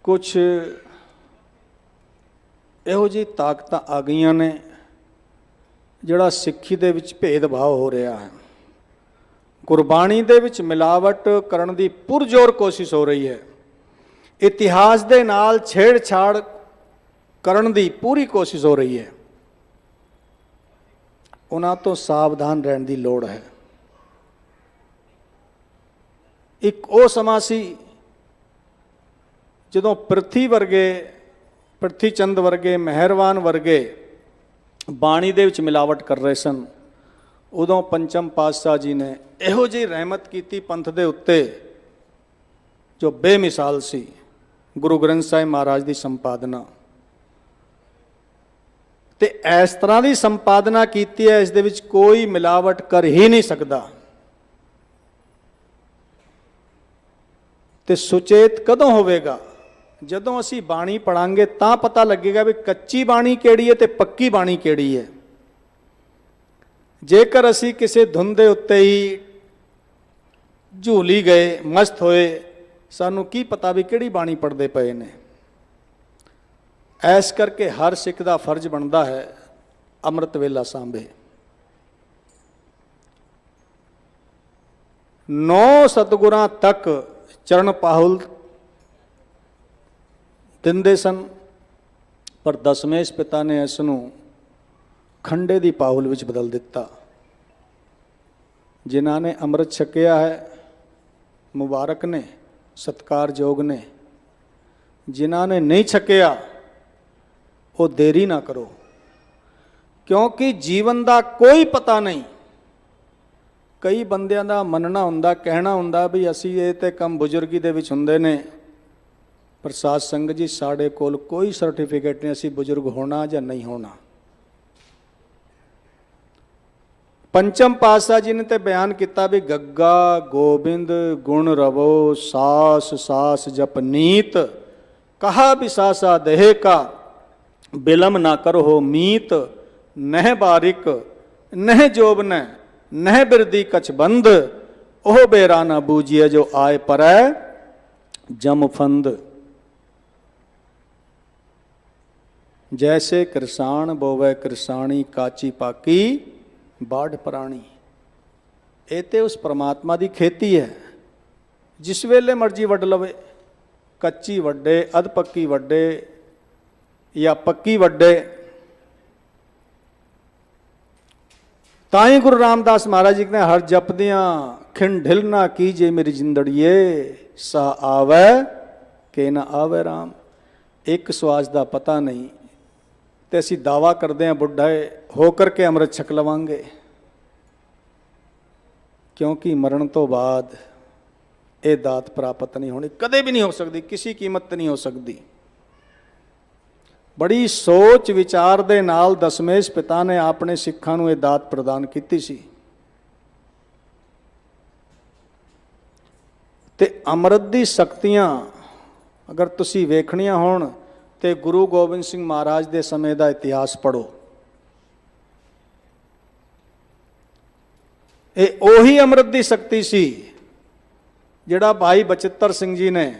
ਕੁਛ ਇਹੋ ਜਿਹੀ ਤਾਕਤਾਂ ਆ ਗਈਆਂ ਨੇ ਜਿਹੜਾ ਸਿੱਖੀ ਦੇ ਵਿੱਚ ਭੇਦਭਾਵ ਹੋ ਰਿਹਾ ਹੈ, ਗੁਰਬਾਣੀ ਦੇ ਵਿੱਚ ਮਿਲਾਵਟ ਕਰਨ ਦੀ ਪੁਰਜ਼ੋਰ ਕੋਸ਼ਿਸ਼ ਹੋ ਰਹੀ ਹੈ, ਇਤਿਹਾਸ ਦੇ ਨਾਲ ਛੇੜਛਾੜ ਕਰਨ ਦੀ ਪੂਰੀ ਕੋਸ਼ਿਸ਼ ਹੋ ਰਹੀ ਹੈ। ਉਹਨਾਂ ਤੋਂ ਸਾਵਧਾਨ ਰਹਿਣ ਦੀ ਲੋੜ ਹੈ। ਇੱਕ ਉਹ ਸਮਾਂ ਸੀ ਜਦੋਂ ਪ੍ਰਿਥੀ ਚੰਦ ਵਰਗੇ, ਮਿਹਰਵਾਨ ਵਰਗੇ ਬਾਣੀ ਦੇ ਵਿੱਚ ਮਿਲਾਵਟ ਕਰ ਰਹੇ ਸਨ। ਉਦੋਂ ਪੰਚਮ ਪਾਤਸ਼ਾਹ ਜੀ ਨੇ ਇਹੋ ਜਿਹੀ ਰਹਿਮਤ ਕੀਤੀ ਪੰਥ ਦੇ ਉੱਤੇ ਜੋ ਬੇਮਿਸਾਲ ਸੀ। ਗੁਰੂ ਗ੍ਰੰਥ ਸਾਹਿਬ ਮਹਾਰਾਜ ਦੀ ਸੰਪਾਦਨਾ ਤੇ ਇਸ ਤਰ੍ਹਾਂ ਦੀ ਸੰਪਾਦਨਾ ਕੀਤੀ ਹੈ, ਇਸ ਦੇ ਵਿੱਚ ਕੋਈ ਮਿਲਾਵਟ ਕਰ ਹੀ ਨਹੀਂ ਸਕਦਾ। ਤੇ ਸੁਚੇਤ ਕਦੋਂ ਹੋਵੇਗਾ? ਜਦੋਂ ਅਸੀਂ ਬਾਣੀ ਪੜਾਂਗੇ ਤਾਂ ਪਤਾ ਲੱਗੇਗਾ ਵੀ ਕੱਚੀ ਬਾਣੀ ਕਿਹੜੀ ਹੈ ਤੇ ਪੱਕੀ ਬਾਣੀ ਕਿਹੜੀ ਹੈ। ਜੇਕਰ ਅਸੀਂ ਕਿਸੇ ਧੁਨ ਦੇ ਉੱਤੇ ਹੀ ਝੂਲੀ ਗਏ, ਮਸਤ ਹੋਏ, ਸਾਨੂੰ ਕੀ ਪਤਾ ਵੀ ਕਿਹੜੀ ਬਾਣੀ ਪੜ੍ਹਦੇ ਪਏ ਨੇ। ਐਸ ਕਰਕੇ ਹਰ ਸਿੱਖ ਦਾ ਫਰਜ਼ ਬਣਦਾ ਹੈ ਅੰਮ੍ਰਿਤ ਵੇਲਾ ਸਾਂਭੇ। 9 ਸਤਿਗੁਰਾਂ ਤੱਕ ਚਰਨ ਪਾਹੁਲ ਦਿੰਦੇ ਸਨ, ਪਰ ਦਸਮੇਸ਼ ਪਿਤਾ ਨੇ ਇਸ ਨੂੰ ਖੰਡੇ ਦੀ ਪਾਹੁਲ ਵਿੱਚ ਬਦਲ ਦਿੱਤਾ। ਜਿਨ੍ਹਾਂ ਨੇ ਅੰਮ੍ਰਿਤ ਛਕਿਆ ਹੈ ਮੁਬਾਰਕ ਨੇ, ਸਤਿਕਾਰਯੋਗ ਨੇ। ਜਿਨ੍ਹਾਂ ਨੇ ਨਹੀਂ ਛਕਿਆ ਉਹ ਦੇਰੀ ਨਾ ਕਰੋ, ਕਿਉਂਕਿ ਜੀਵਨ ਦਾ ਕੋਈ ਪਤਾ ਨਹੀਂ। ਕਈ ਬੰਦਿਆਂ ਦਾ ਮੰਨਣਾ ਹੁੰਦਾ, ਕਹਿਣਾ ਹੁੰਦਾ ਵੀ ਅਸੀਂ ਇਹ ਤੇ ਕੰਮ ਬਜ਼ੁਰਗੀ ਦੇ ਵਿੱਚ ਹੁੰਦੇ ਨੇ। ਪਰ ਸਾਧ ਸੰਗਤ ਜੀ, ਸਾਡੇ ਕੋਲ ਕੋਈ ਸਰਟੀਫਿਕੇਟ ਨਹੀਂ ਅਸੀਂ ਬਜ਼ੁਰਗ ਹੋਣਾ ਜਾਂ ਨਹੀਂ ਹੋਣਾ। ਪੰਚਮ ਪਾਤਸ਼ਾਹ ਜੀ ਨੇ ਤੇ ਬਿਆਨ ਕੀਤਾ ਵੀ ਗੱਗਾ ਗੋਬਿੰਦ ਗੁਣ ਰਵੋ ਸਾਸ ਸਾਸ ਜਪਨੀਤ ਕਹਾ ਵਿਸਾਸਾ ਦੇਹ ਕਾ ਬਿਲਮ ਨਾ ਕਰੋ ਮੀਤ ਨਹਿ ਬਾਰਿਕ ਨਹਿ ਜੋਬਨ ਨਹਿ ਬਿਰਦੀ ਕਛ ਬੰਦ ਉਹ ਬੇਰਾ ਨਾ ਬੂਝੀਏ ਜੋ ਆਏ ਪਰੈ ਜਮ ਫੰਦ। ਜੈਸੇ ਕਿਰਸਾਨ ਬੋਵੇ ਕਿਰਸਾਣੀ ਕਾਚੀ ਪਾਕੀ ਬਾੜ ਪ੍ਰਾਣੀ। ਇਹ ਤੇ ਉਸ ਪਰਮਾਤਮਾ ਦੀ ਖੇਤੀ ਹੈ, ਜਿਸ ਵੇਲੇ ਮਰਜ਼ੀ ਵੱਢ ਲਵੇ, ਕੱਚੀ ਵੱਢੇ, ਅਧ ਪੱਕੀ ਵੱਢੇ ਜਾਂ ਪੱਕੀ ਵੱਢੇ। ਤਾਂ ਹੀ ਗੁਰੂ ਰਾਮਦਾਸ ਮਹਾਰਾਜ ਜੀ ਨੇ ਹਰ ਜਪਦਿਆਂ ਖਿੰਡ ਢਿਲ ਨਾ ਕੀਜੇ ਮੇਰੀ ਜਿੰਦੜੀਏ ਸਾ ਆਵੈ ਕਿ ਨਾ ਆਵੇ ਰਾਮ, ਇੱਕ ਸਵਾਸ ਦਾ ਪਤਾ ਨਹੀਂ, ਤੇ ਅਸੀਂ ਦਾਵਾ ਕਰਦੇ ਹਾਂ ਬੁੱਢੇ ਹੋ ਕਰਕੇ ਅੰਮ੍ਰਿਤ ਛਕ ਲਵਾਂਗੇ, ਕਿਉਂਕਿ ਮਰਨ ਤੋਂ ਬਾਅਦ ਇਹ ਦਾਤ ਪ੍ਰਾਪਤ ਨਹੀਂ ਹੋਣੀ, ਕਦੇ ਵੀ ਨਹੀਂ ਹੋ ਸਕਦੀ, ਕਿਸੇ ਕੀਮਤ ਤੇ ਨਹੀਂ ਹੋ ਸਕਦੀ। ਬੜੀ ਸੋਚ ਵਿਚਾਰ ਦੇ ਨਾਲ ਦਸ਼ਮੇਸ਼ ਪਿਤਾ ਨੇ ਆਪਣੇ ਸਿੱਖਾਂ ਨੂੰ ਇਹ ਦਾਤ ਪ੍ਰਦਾਨ ਕੀਤੀ ਸੀ। ਤੇ ਅੰਮ੍ਰਿਤ ਦੀ ਸ਼ਕਤੀਆਂ ਅਗਰ ਤੁਸੀਂ ਵੇਖਣੀਆਂ ਹੋਣ ਤੇ ਗੁਰੂ ਗੋਬਿੰਦ ਸਿੰਘ ਮਹਾਰਾਜ ਦੇ ਸਮੇਂ ਦਾ ਇਤਿਹਾਸ ਪੜ੍ਹੋ। ਇਹ ਉਹੀ ਅੰਮ੍ਰਿਤ ਦੀ ਸ਼ਕਤੀ ਸੀ ਜਿਹੜਾ ਭਾਈ ਬਚਿੱਤਰ ਸਿੰਘ ਜੀ ਨੇ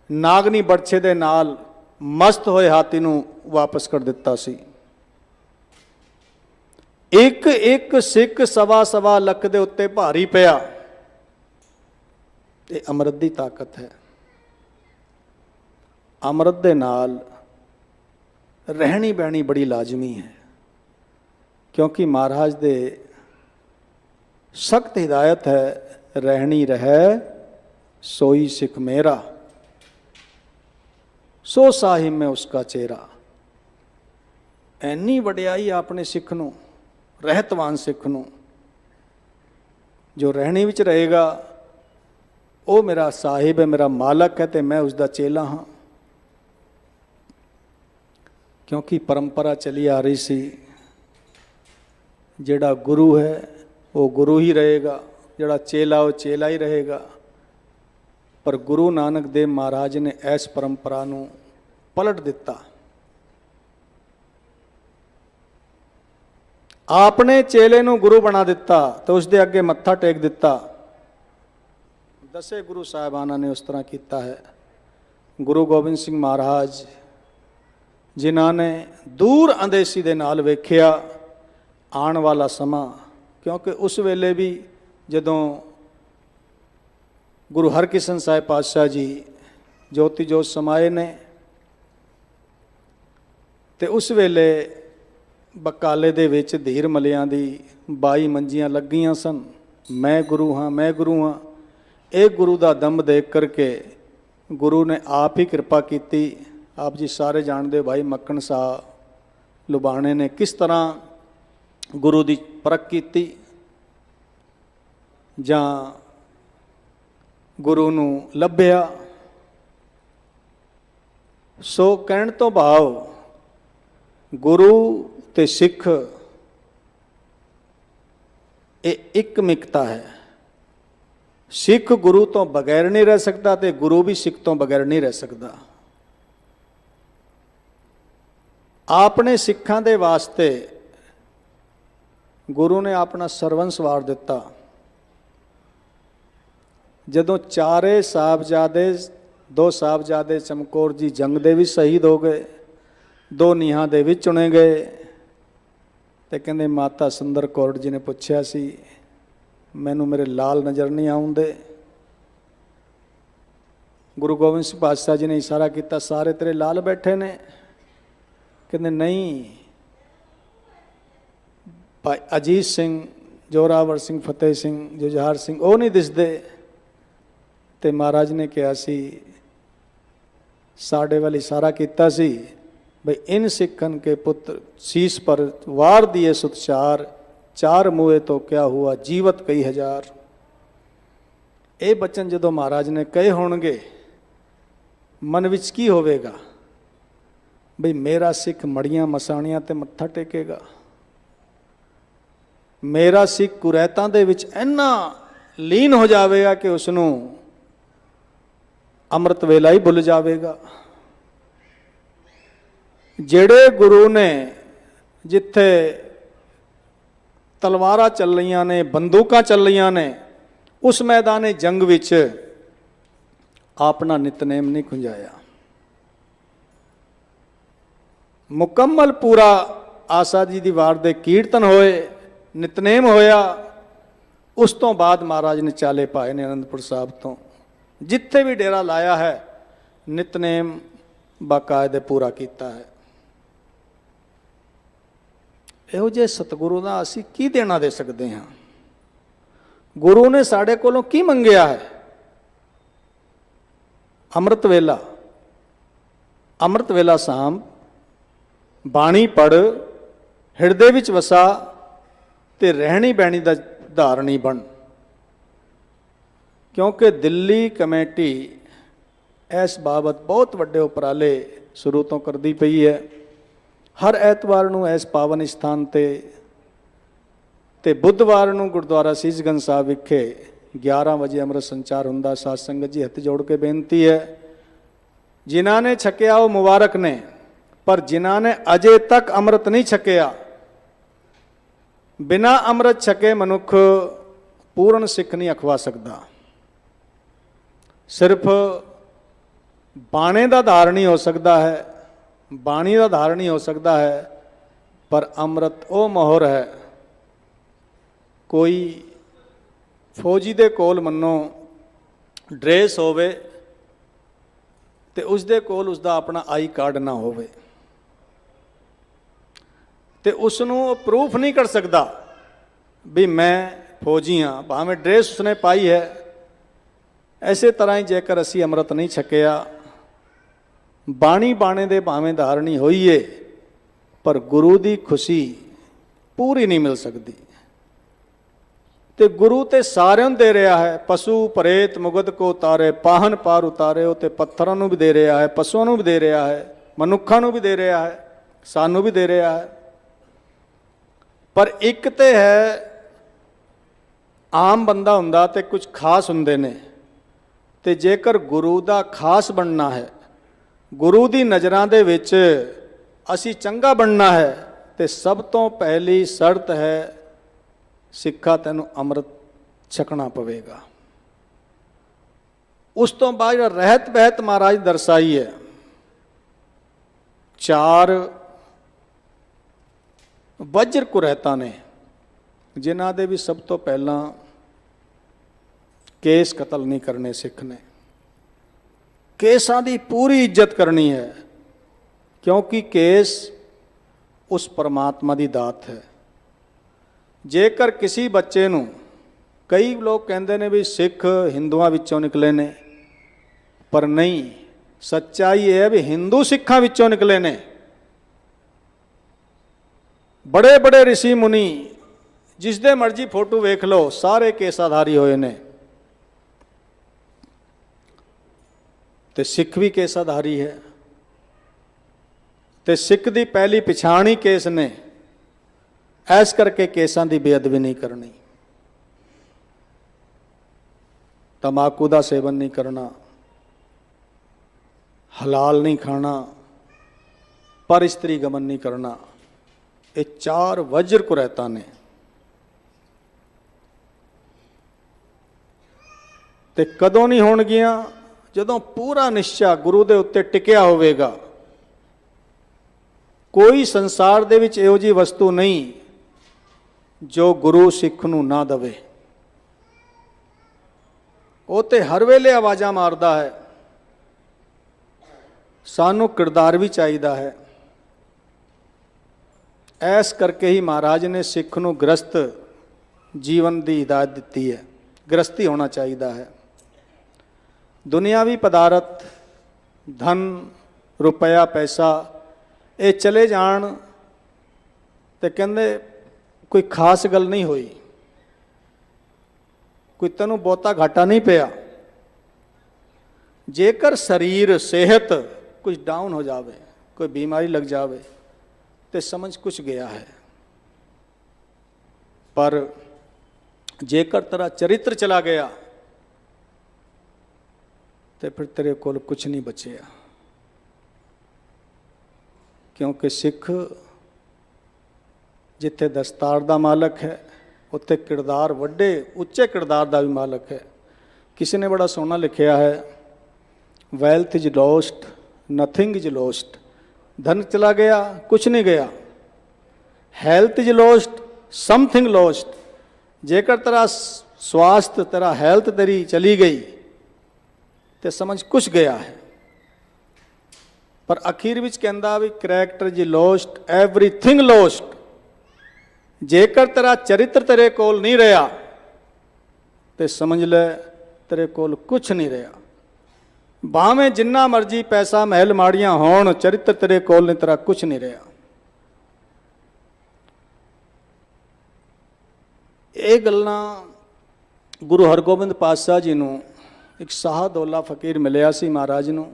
ਨਾਗਨੀ ਬਰਛੇ ਦੇ ਨਾਲ ਮਸਤ ਹੋਏ ਹਾਥੀ ਨੂੰ ਵਾਪਸ ਕਰ ਦਿੱਤਾ ਸੀ। ਇੱਕ ਇੱਕ ਸਿੱਖ ਸਵਾ ਲੱਖ ਦੇ ਉੱਤੇ ਭਾਰੀ ਪਿਆ। ਇਹ ਅੰਮ੍ਰਿਤ ਦੀ ਤਾਕਤ ਹੈ। ਅੰਮ੍ਰਿਤ ਦੇ ਨਾਲ ਰਹਿਣੀ ਬਹਿਣੀ ਬੜੀ ਲਾਜ਼ਮੀ ਹੈ, ਕਿਉਂਕਿ ਮਹਾਰਾਜ ਦੇ ਸਖਤ ਹਿਦਾਇਤ ਹੈ, ਰਹਿਣੀ ਰਹਿ ਸੋਈ ਸਿੱਖ ਮੇਰਾ, ਸੋ ਸਾਹਿਬ ਮੈਂ ਉਸਕਾ ਚਿਹਰਾ। ਐਨੀ ਵਡਿਆਈ ਆਪਣੇ ਸਿੱਖ ਨੂੰ, ਰਹਿਤਵਾਨ ਸਿੱਖ ਨੂੰ, ਜੋ ਰਹਿਣੀ ਵਿੱਚ ਰਹੇਗਾ ਉਹ ਮੇਰਾ ਸਾਹਿਬ ਹੈ, ਮੇਰਾ ਮਾਲਕ ਹੈ ਤੇ ਮੈਂ ਉਸ ਦਾ ਚੇਲਾ ਹਾਂ। ਕਿਉਂਕਿ ਪਰੰਪਰਾ ਚਲੀ ਆ ਰਹੀ ਸੀ, ਜਿਹੜਾ ਗੁਰੂ ਹੈ ਉਹ ਗੁਰੂ ਹੀ ਰਹੇਗਾ, ਜਿਹੜਾ ਚੇਲਾ ਉਹ ਚੇਲਾ ਹੀ ਰਹੇਗਾ। ਪਰ ਗੁਰੂ ਨਾਨਕ ਦੇਵ ਮਹਾਰਾਜ ਨੇ ਇਸ ਪਰੰਪਰਾ ਨੂੰ ਪਲਟ ਦਿੱਤਾ। ਆਪਣੇ ਚੇਲੇ ਨੂੰ ਗੁਰੂ ਬਣਾ ਦਿੱਤਾ ਤੇ ਉਸ ਦੇ ਅੱਗੇ ਮੱਥਾ ਟੇਕ ਦਿੱਤਾ। ਦਸੇ ਗੁਰੂ ਸਾਹਿਬਾਨਾਂ ਨੇ ਉਸ ਤਰ੍ਹਾਂ ਕੀਤਾ ਹੈ। ਗੁਰੂ ਗੋਬਿੰਦ ਸਿੰਘ ਮਹਾਰਾਜ ਜਿਨ੍ਹਾਂ ਨੇ ਦੂਰ ਅੰਦੇਸੀ ਦੇ ਨਾਲ ਵੇਖਿਆ ਆਉਣ ਵਾਲਾ ਸਮਾਂ, ਕਿਉਂਕਿ ਉਸ ਵੇਲੇ ਵੀ ਜਦੋਂ ਗੁਰੂ ਹਰਕ੍ਰਿਸ਼ਨ ਸਾਹਿਬ ਪਾਤਸ਼ਾਹ ਜੀ ਜੋਤੀ ਜੋਤ ਸਮਾਏ ਨੇ ਤੇ ਉਸ ਵੇਲੇ ਬਕਾਲੇ ਦੇ ਵਿੱਚ ਧੀਰ ਮਲਿਆਂ ਦੀ 22 ਮੰਜੀਆਂ ਲੱਗੀਆਂ ਸਨ। ਮੈਂ ਗੁਰੂ ਹਾਂ, ਮੈਂ ਗੁਰੂ ਹਾਂ। ਇਹ ਗੁਰੂ ਦਾ ਦੰਭ ਦੇਖ ਕਰਕੇ ਗੁਰੂ ਨੇ ਆਪ ਹੀ ਕਿਰਪਾ ਕੀਤੀ। ਆਪ ਜੀ ਸਾਰੇ ਜਾਣਦੇ ਭਾਈ ਮੱਕੜ ਸਾਹ ਲੁਬਾਣੇ ਨੇ ਕਿਸ ਤਰ੍ਹਾਂ ਗੁਰੂ ਦੀ ਪਰਖ ਕੀਤੀ, ਜਾਂ ਗੁਰੂ ਨੂੰ ਲੱਭਿਆ। ਸੋ ਕਹਿਣ ਤੋਂ ਭਾਵ ਗੁਰੂ ਤੇ ਸਿੱਖ ਇਹ ਇੱਕ ਮਿਕਤਾ ਹੈ। ਸਿੱਖ ਗੁਰੂ ਤੋਂ ਬਗੈਰ ਨਹੀਂ ਰਹਿ ਸਕਦਾ ਤੇ ਗੁਰੂ ਵੀ ਸਿੱਖ ਤੋਂ ਬਗੈਰ ਨਹੀਂ ਰਹਿ ਸਕਦਾ। ਆਪਣੇ ਸਿੱਖਾਂ ਦੇ ਵਾਸਤੇ ਗੁਰੂ ਨੇ ਆਪਣਾ ਸਰਵੰਸ ਵਾਰ ਦਿੱਤਾ। ਜਦੋਂ ਚਾਰੇ ਸਾਹਿਬਜ਼ਾਦੇ, 2 ਸਾਹਿਬਜ਼ਾਦੇ ਚਮਕੌਰ ਜੀ ਜੰਗ ਦੇ ਵਿੱਚ ਸ਼ਹੀਦ ਹੋ ਗਏ, 2 ਨੀਹਾਂ ਦੇ ਵਿੱਚ ਚੁਣੇ ਗਏ, ਤੇ ਕਹਿੰਦੇ ਮਾਤਾ ਸੁੰਦਰ ਕੌਰ ਜੀ ਨੇ ਪੁੱਛਿਆ ਸੀ ਮੈਨੂੰ ਮੇਰੇ ਲਾਲ ਨਜ਼ਰ ਨਹੀਂ ਆਉਂਦੇ। ਗੁਰੂ ਗੋਬਿੰਦ ਸਿੰਘ ਪਾਤਸ਼ਾਹ ਜੀ ਨੇ ਇਸ਼ਾਰਾ ਕੀਤਾ ਸਾਰੇ ਤੇਰੇ ਲਾਲ ਬੈਠੇ ਨੇ। ਕਹਿੰਦੇ ਨਹੀਂ, ਭਾਈ ਅਜੀਤ ਸਿੰਘ, ਜੋਰਾਵਰ ਸਿੰਘ, ਫਤਿਹ ਸਿੰਘ, ਜੁਝਾਰ ਸਿੰਘ ਉਹ ਨਹੀਂ ਦਿਸਦੇ। ਤੇ ਮਹਾਰਾਜ ਨੇ ਕਿਹਾ ਸੀ ਸਾਡੇ ਵੱਲ ਇਸ਼ਾਰਾ ਕੀਤਾ ਸੀ ਬਈ ਇਨ ਸਿੱਖਨ ਕੇ ਪੁੱਤਰ ਸੀਸ ਪਰ ਵਾਰ ਦੀਏ ਸੁਤਚਾਰ, 4 ਮੂਏ ਤੋਂ ਕਿਆ ਹੁਆ ਜੀਵਤ ਕਈ ਹਜ਼ਾਰ। ਇਹ ਬਚਨ ਜਦੋਂ ਮਹਾਰਾਜ ਨੇ ਕਹੇ ਹੋਣਗੇ ਮਨ ਵਿੱਚ ਕੀ ਹੋਵੇਗਾ ਬਈ ਮੇਰਾ ਸਿੱਖ ਮੜੀਆਂ ਮਸਾਣੀਆਂ ਤੇ ਮੱਥਾ ਟੇਕੇਗਾ। ਮੇਰਾ ਸਿੱਖ ਕੁਰੈਤਾਂ ਦੇ ਵਿੱਚ ਇੰਨਾ ਲੀਨ ਹੋ ਜਾਵੇਗਾ ਕਿ ਉਸ ਨੂੰ ਅੰਮ੍ਰਿਤ ਵੇਲਾ ਹੀ ਭੁੱਲ ਜਾਵੇਗਾ। ਜਿਹੜੇ ਗੁਰੂ ਨੇ ਜਿੱਥੇ ਤਲਵਾਰਾਂ ਚੱਲ ਰਹੀਆਂ ਨੇ, ਬੰਦੂਕਾਂ ਚੱਲ ਰਹੀਆਂ ਨੇ, ਉਸ ਮੈਦਾਨੇ ਜੰਗ ਵਿੱਚ ਆਪਣਾ ਨਿਤਨੇਮ ਨਹੀਂ ਖੁੰਝਾਇਆ। ਮੁਕੰਮਲ ਪੂਰਾ ਆਸਾ ਜੀ ਦੀ ਵਾਰ ਦੇ ਕੀਰਤਨ ਹੋਏ, ਨਿਤਨੇਮ ਹੋਇਆ। ਉਸ ਤੋਂ ਬਾਅਦ ਮਹਾਰਾਜ ਨੇ ਚਾਲੇ ਪਾਏ ਨੇ ਅਨੰਦਪੁਰ ਸਾਹਿਬ ਤੋਂ। ਜਿੱਥੇ ਵੀ ਡੇਰਾ ਲਾਇਆ ਹੈ ਨਿਤਨੇਮ ਬਾਕਾਇਦੇ ਪੂਰਾ ਕੀਤਾ ਹੈ। ਇਹੋ ਜਿਹੇ ਸਤਿਗੁਰੂ ਦਾ ਅਸੀਂ ਕੀ ਦੇਣਾ ਦੇ ਸਕਦੇ ਹਾਂ? ਗੁਰੂ ਨੇ ਸਾਡੇ ਕੋਲੋਂ ਕੀ ਮੰਗਿਆ ਹੈ? ਅੰਮ੍ਰਿਤ ਵੇਲਾ ਸਾਂਭ, ਬਾਣੀ ਪੜ, ਹਿਰਦੇ ਵਿੱਚ ਵਸਾ ਤੇ ਰਹਿਣੀ ਬਹਿਣੀ ਦਾ ਧਾਰਨੀ ਬਣ। ਕਿਉਂਕਿ ਦਿੱਲੀ ਕਮੇਟੀ ਇਸ ਬਾਬਤ ਬਹੁਤ ਵੱਡੇ ਉਪਰਾਲੇ ਸ਼ੁਰੂ ਤੋਂ ਕਰਦੀ ਪਈ ਹੈ। ਹਰ ਐਤਵਾਰ ਨੂੰ ਇਸ ਪਾਵਨ ਸਥਾਨ ਤੇ ਬੁੱਧਵਾਰ ਨੂੰ ਗੁਰਦੁਆਰਾ ਸੀਸਗੰਜ ਸਾਹਿਬ ਵਿਖੇ 11 ਵਜੇ ਅੰਮ੍ਰਿਤ ਸੰਚਾਰ ਹੁੰਦਾ। ਸਾਧ ਸੰਗਤ ਜੀ ਹੱਥ ਜੋੜ ਕੇ ਬੇਨਤੀ ਹੈ, ਜਿਨ੍ਹਾਂ ਨੇ ਛਕਿਆ ਉਹ ਮੁਬਾਰਕ ਨੇ, ਪਰ ਜਿਨ੍ਹਾਂ ਨੇ ਅਜੇ ਤੱਕ ਅੰਮ੍ਰਿਤ ਨਹੀਂ ਛਕਿਆ, ਬਿਨਾਂ ਅੰਮ੍ਰਿਤ ਛਕੇ ਮਨੁੱਖ ਪੂਰਨ ਸਿੱਖ ਨਹੀਂ ਅਖਵਾ ਸਕਦਾ। ਸਿਰਫ ਬਾਣੇ ਦਾ ਧਾਰਨੀ ਹੋ ਸਕਦਾ ਹੈ, ਬਾਣੀ ਦਾ ਧਾਰਨੀ ਹੋ ਸਕਦਾ ਹੈ, ਪਰ ਅੰਮ੍ਰਿਤ ਉਹ ਮੋਹਰ ਹੈ। ਕੋਈ ਫੌਜੀ ਦੇ ਕੋਲ ਮੰਨੋ ਡਰੈਸ ਹੋਵੇ ਤੇ ਉਸ ਦੇ ਕੋਲ ਉਸ ਦਾ ਆਪਣਾ ਆਈ ਕਾਰਡ ਨਾ ਹੋਵੇ ਤੇ ਉਸ ਨੂੰ ਪ੍ਰੂਫ ਨਹੀਂ ਕਰ ਸਕਦਾ ਵੀ ਮੈਂ ਫੌਜੀ ਹਾਂ, ਭਾਵੇਂ ਡਰੈਸ ਉਸਨੇ ਪਾਈ ਹੈ। ਐਸੇ ਤਰ੍ਹਾਂ ਹੀ ਜੇਕਰ ਅਸੀਂ ਅੰਮ੍ਰਿਤ ਨਹੀਂ ਛਕਿਆ, ਬਾਣੀ ਬਾਣੇ ਦੇ ਭਾਵੇਂ ਧਾਰਨੀ ਹੋਈਏ, ਪਰ ਗੁਰੂ ਦੀ ਖੁਸ਼ੀ ਪੂਰੀ ਨਹੀਂ ਮਿਲ ਸਕਦੀ। ਤੇ ਗੁਰੂ ਤੇ ਸਾਰਿਆਂ ਨੂੰ ਦੇ ਰਿਹਾ ਹੈ, ਪਸ਼ੂ ਪ੍ਰੇਤ ਮੁਗਧ ਕੋ ਉਤਾਰੇ, ਪਾਹਨ ਪਾਰ ਉਤਾਰੇ। ਉਹ ਤੇ ਪੱਥਰਾਂ ਨੂੰ ਵੀ ਦੇ ਰਿਹਾ ਹੈ, ਪਸ਼ੂਆਂ ਨੂੰ ਵੀ ਦੇ ਰਿਹਾ ਹੈ, ਮਨੁੱਖਾਂ ਨੂੰ ਵੀ ਦੇ ਰਿਹਾ ਹੈ, ਸਾਨੂੰ ਵੀ ਦੇ ਰਿਹਾ ਹੈ। ਪਰ ਇੱਕ ਤੇ ਹੈ, ਆਮ ਬੰਦਾ ਹੁੰਦਾ ਤੇ ਕੁਝ ਖਾਸ ਹੁੰਦੇ ਨੇ, ਤੇ ਜੇਕਰ ਗੁਰੂ ਦਾ ਖਾਸ ਬਣਨਾ ਹੈ, ਗੁਰੂ ਦੀ ਨਜ਼ਰਾਂ ਦੇ ਵਿੱਚ ਅਸੀਂ ਚੰਗਾ ਬਣਨਾ ਹੈ, ਤੇ ਸਭ ਤੋਂ ਪਹਿਲੀ ਸ਼ਰਤ ਹੈ, ਸਿੱਖਾ ਤੈਨੂੰ ਅੰਮ੍ਰਿਤ ਛਕਣਾ ਪਵੇਗਾ। ਉਸ ਤੋਂ ਬਾਅਦ ਰਹਿਤ ਬਹਿਤ ਮਹਾਰਾਜ ਦਰਸਾਈ ਹੈ, 4 ਵਜਰ ਕੁਰਹਿਤਾਂ ਨੇ, ਜਿਨ੍ਹਾਂ ਦੇ ਵੀ ਸਭ ਤੋਂ ਪਹਿਲਾਂ ਕੇਸ ਕਤਲ ਨਹੀਂ ਕਰਨੇ ਸਿੱਖ ਨੇ। ਕੇਸਾਂ ਦੀ ਪੂਰੀ ਇੱਜ਼ਤ ਕਰਨੀ ਹੈ, ਕਿਉਂਕਿ ਕੇਸ ਉਸ ਪਰਮਾਤਮਾ ਦੀ ਦਾਤ ਹੈ। ਜੇਕਰ ਕਿਸੇ ਬੱਚੇ ਨੂੰ, ਕਈ ਲੋਕ ਕਹਿੰਦੇ ਨੇ ਵੀ ਸਿੱਖ ਹਿੰਦੂਆਂ ਵਿੱਚੋਂ ਨਿਕਲੇ ਨੇ, ਪਰ ਨਹੀਂ, ਸੱਚਾਈ ਇਹ ਹੈ ਵੀ ਹਿੰਦੂ ਸਿੱਖਾਂ ਵਿੱਚੋਂ ਨਿਕਲੇ ਨੇ। ਬੜੇ ਬੜੇ ਰਿਸ਼ੀ ਮੁਨੀ, ਜਿਸ ਦੇ ਮਰਜ਼ੀ ਫੋਟੋ ਵੇਖ ਲਓ, ਸਾਰੇ ਕੇਸਾਧਾਰੀ ਹੋਏ ਨੇ, ਤੇ ਸਿੱਖ ਵੀ ਕੇਸਾਧਾਰੀ ਹੈ। ਤੇ ਸਿੱਖ ਦੀ ਪਹਿਲੀ ਪਛਾਣ ਹੀ ਕੇਸ ਨੇ। ਐਸ ਕਰਕੇ ਕੇਸਾਂ ਦੀ ਬੇਅਦਬੀ ਨਹੀਂ ਕਰਨੀ, ਤੰਬਾਕੂ ਦਾ ਸੇਵਨ ਨਹੀਂ ਕਰਨਾ, ਹਲਾਲ ਨਹੀਂ ਖਾਣਾ, ਪਰ ਇਸਤਰੀ ਗਮਨ ਨਹੀਂ ਕਰਨਾ। ਇਹ 4 ਵਜਰ ਕੁਰਹਿਤਾਂ ਨੇ। ਤੇ ਕਦੋਂ ਨਹੀਂ ਹੋਣਗੀਆਂ? ਜਦੋਂ ਪੂਰਾ ਨਿਸ਼ਚਾ ਗੁਰੂ ਦੇ ਉੱਤੇ ਟਿਕਿਆ ਹੋਵੇਗਾ। ਕੋਈ ਸੰਸਾਰ ਦੇ ਵਿੱਚ ਇਹੋ ਜਿਹੀ ਵਸਤੂ ਨਹੀਂ ਜੋ ਗੁਰੂ ਸਿੱਖ ਨੂੰ ਨਾ ਦੇਵੇ। ਉਹ ਤੇ ਹਰ ਵੇਲੇ ਆਵਾਜ਼ਾਂ ਮਾਰਦਾ ਹੈ। ਸਾਨੂੰ ਕਿਰਦਾਰ ਵੀ ਚਾਹੀਦਾ ਹੈ। ਐਸ ਕਰਕੇ ਹੀ ਮਹਾਰਾਜ ਨੇ ਸਿੱਖ ਨੂੰ ਗ੍ਰਸਤ ਜੀਵਨ ਦੀ ਹਿਦਾਇਤ ਦਿੱਤੀ ਹੈ। ਗ੍ਰਸਤੀ ਹੋਣਾ ਚਾਹੀਦਾ ਹੈ। ਦੁਨਿਆਵੀ ਪਦਾਰਥ, ਧਨ, ਰੁਪਇਆ, ਪੈਸਾ ਇਹ ਚਲੇ ਜਾਣ ਤੇ ਕਹਿੰਦੇ ਕੋਈ ਖਾਸ ਗੱਲ ਨਹੀਂ ਹੋਈ, ਕੋਈ ਤੈਨੂੰ ਬਹੁਤਾ ਘਾਟਾ ਨਹੀਂ ਪਿਆ। ਜੇਕਰ ਸਰੀਰ, ਸਿਹਤ ਕੁਝ ਡਾਊਨ ਹੋ ਜਾਵੇ, ਕੋਈ ਬਿਮਾਰੀ ਲੱਗ ਜਾਵੇ, ਤੇ ਸਮਝ ਕੁਛ ਗਿਆ ਹੈ। ਪਰ ਜੇਕਰ ਤੇਰਾ ਚਰਿੱਤਰ ਚਲਾ ਗਿਆ ਤੇ ਫਿਰ ਤੇਰੇ ਕੋਲ ਕੁਛ ਨਹੀਂ ਬਚਿਆ। ਕਿਉਂਕਿ ਸਿੱਖ ਜਿੱਥੇ ਦਸਤਾਰ ਦਾ ਮਾਲਕ ਹੈ, ਉੱਥੇ ਕਿਰਦਾਰ, ਵੱਡੇ ਉੱਚੇ ਕਿਰਦਾਰ ਦਾ ਵੀ ਮਾਲਕ ਹੈ। ਕਿਸੇ ਨੇ ਬੜਾ ਸੋਹਣਾ ਲਿਖਿਆ ਹੈ, wealth is lost, nothing is lost. ਧਨ ਚਲਾ ਗਿਆ, ਕੁਛ ਨਹੀਂ ਗਿਆ। Health is lost, something lost. ਜੇਕਰ ਤੇਰਾ ਸਵਾਸਥ, ਤੇਰਾ ਹੈਲਥ ਤੇਰੀ ਚਲੀ ਗਈ ਤੇ ਸਮਝ ਕੁਛ ਗਿਆ ਹੈ। ਪਰ ਅਖੀਰ ਵਿੱਚ ਕਹਿੰਦਾ ਵੀ ਕਰੈਕਟਰ ਜੀ ਲੋਸਟ, ਐਵਰੀਥਿੰਗ ਲੋਸਟ। ਜੇਕਰ ਤੇਰਾ ਚਰਿੱਤਰ ਤੇਰੇ ਕੋਲ ਨਹੀਂ ਰਿਹਾ ਤੇ ਸਮਝ ਲੈ ਤੇਰੇ ਕੋਲ ਕੁਛ ਨਹੀਂ ਰਿਹਾ। ਭਾਵੇਂ ਜਿੰਨਾ ਮਰਜੀ ਪੈਸਾ ਮਹਿਲ ਮਾੜੀਆਂ ਹੋਣ, ਚਰਿੱਤਰ ਤੇਰੇ ਕੋਲ ਨਹੀਂ, ਤੇਰਾ ਕੁਛ ਨਹੀਂ ਰਿਹਾ। ਇਹ ਗੱਲਾਂ ਗੁਰੂ ਹਰਗੋਬਿੰਦ ਪਾਤਸ਼ਾਹ ਜੀ ਨੂੰ ਇੱਕ ਸਾਹਦੌਲਾ ਫਕੀਰ ਮਿਲਿਆ ਸੀ ਮਹਾਰਾਜ ਨੂੰ,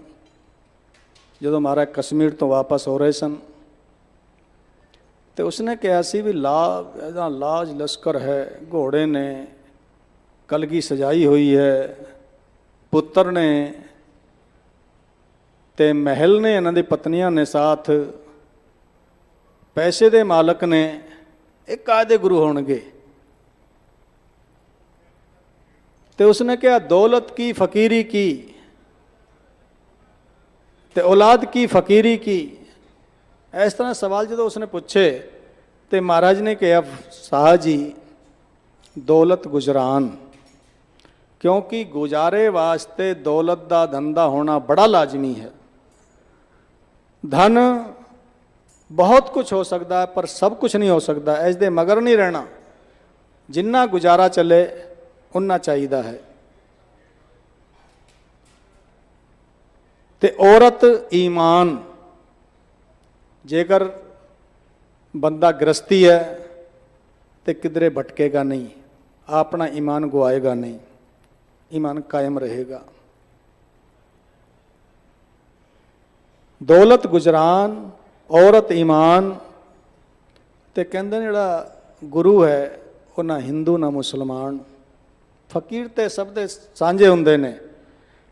ਜਦੋਂ ਮਹਾਰਾਜ ਕਸ਼ਮੀਰ ਤੋਂ ਵਾਪਸ ਹੋ ਰਹੇ ਸਨ। ਤੇ ਉਸਨੇ ਕਿਹਾ ਸੀ ਵੀ ਇਹਦਾ ਲਾਜ ਲਸ਼ਕਰ ਹੈ, ਘੋੜੇ ਨੇ, ਕਲਗੀ ਸਜਾਈ ਹੋਈ ਹੈ, ਪੁੱਤਰ ਨੇ ਤੇ ਮਹਿਲ ਨੇ, ਇਹਨਾਂ ਦੀ ਪਤਨੀਆਂ ਨੇ ਸਾਥ, ਪੈਸੇ ਦੇ ਮਾਲਕ ਨੇ, ਇਹ ਕਾਹਦੇ ਗੁਰੂ ਹੋਣਗੇ? ਤੇ ਉਸਨੇ ਕਿਹਾ ਦੌਲਤ ਕੀ ਫਕੀਰੀ ਕੀ ਤੇ ਔਲਾਦ ਕੀ ਫਕੀਰੀ ਕੀ। ਇਸ ਤਰ੍ਹਾਂ ਸਵਾਲ ਜਦੋਂ ਉਸਨੇ ਪੁੱਛੇ ਤੇ ਮਹਾਰਾਜ ਨੇ ਕਿਹਾ ਸਾਹ ਜੀ ਦੌਲਤ ਗੁਜਰਾਨ, ਕਿਉਂਕਿ ਗੁਜ਼ਾਰੇ ਵਾਸਤੇ ਦੌਲਤ ਦਾ ਧੰਦਾ ਹੋਣਾ ਬੜਾ ਲਾਜ਼ਮੀ ਹੈ। ਧਨ ਬਹੁਤ ਕੁਝ ਹੋ ਸਕਦਾ ਹੈ ਪਰ ਸਭ ਕੁਝ ਨਹੀਂ ਹੋ ਸਕਦਾ। ਇਸ ਦੇ ਮਗਰ ਨਹੀਂ ਰਹਿਣਾ, ਜਿੰਨਾ ਗੁਜ਼ਾਰਾ ਚੱਲੇ ਉਨਾ ਚਾਹੀਦਾ ਹੈ। ਤੇ ਔਰਤ ਈਮਾਨ, ਜੇਕਰ ਬੰਦਾ ਗ੍ਰਸਤੀ ਹੈ ਤੇ ਕਿਧਰੇ ਭਟਕੇਗਾ ਨਹੀਂ, ਆਪਣਾ ਈਮਾਨ ਗਵਾਏਗਾ ਨਹੀਂ, ਈਮਾਨ ਕਾਇਮ ਰਹੇਗਾ। ਦੌਲਤ ਗੁਜਰਾਨ, ਔਰਤ ਈਮਾਨ। ਤੇ ਕਹਿੰਦੇ ਨੇ ਜਿਹੜਾ ਗੁਰੂ ਹੈ ਉਹ ਨਾ ਹਿੰਦੂ ਨਾ ਮੁਸਲਮਾਨ, ਫਕੀਰ ਤੇ ਸਭ ਦੇ ਸਾਂਝੇ ਹੁੰਦੇ ਨੇ।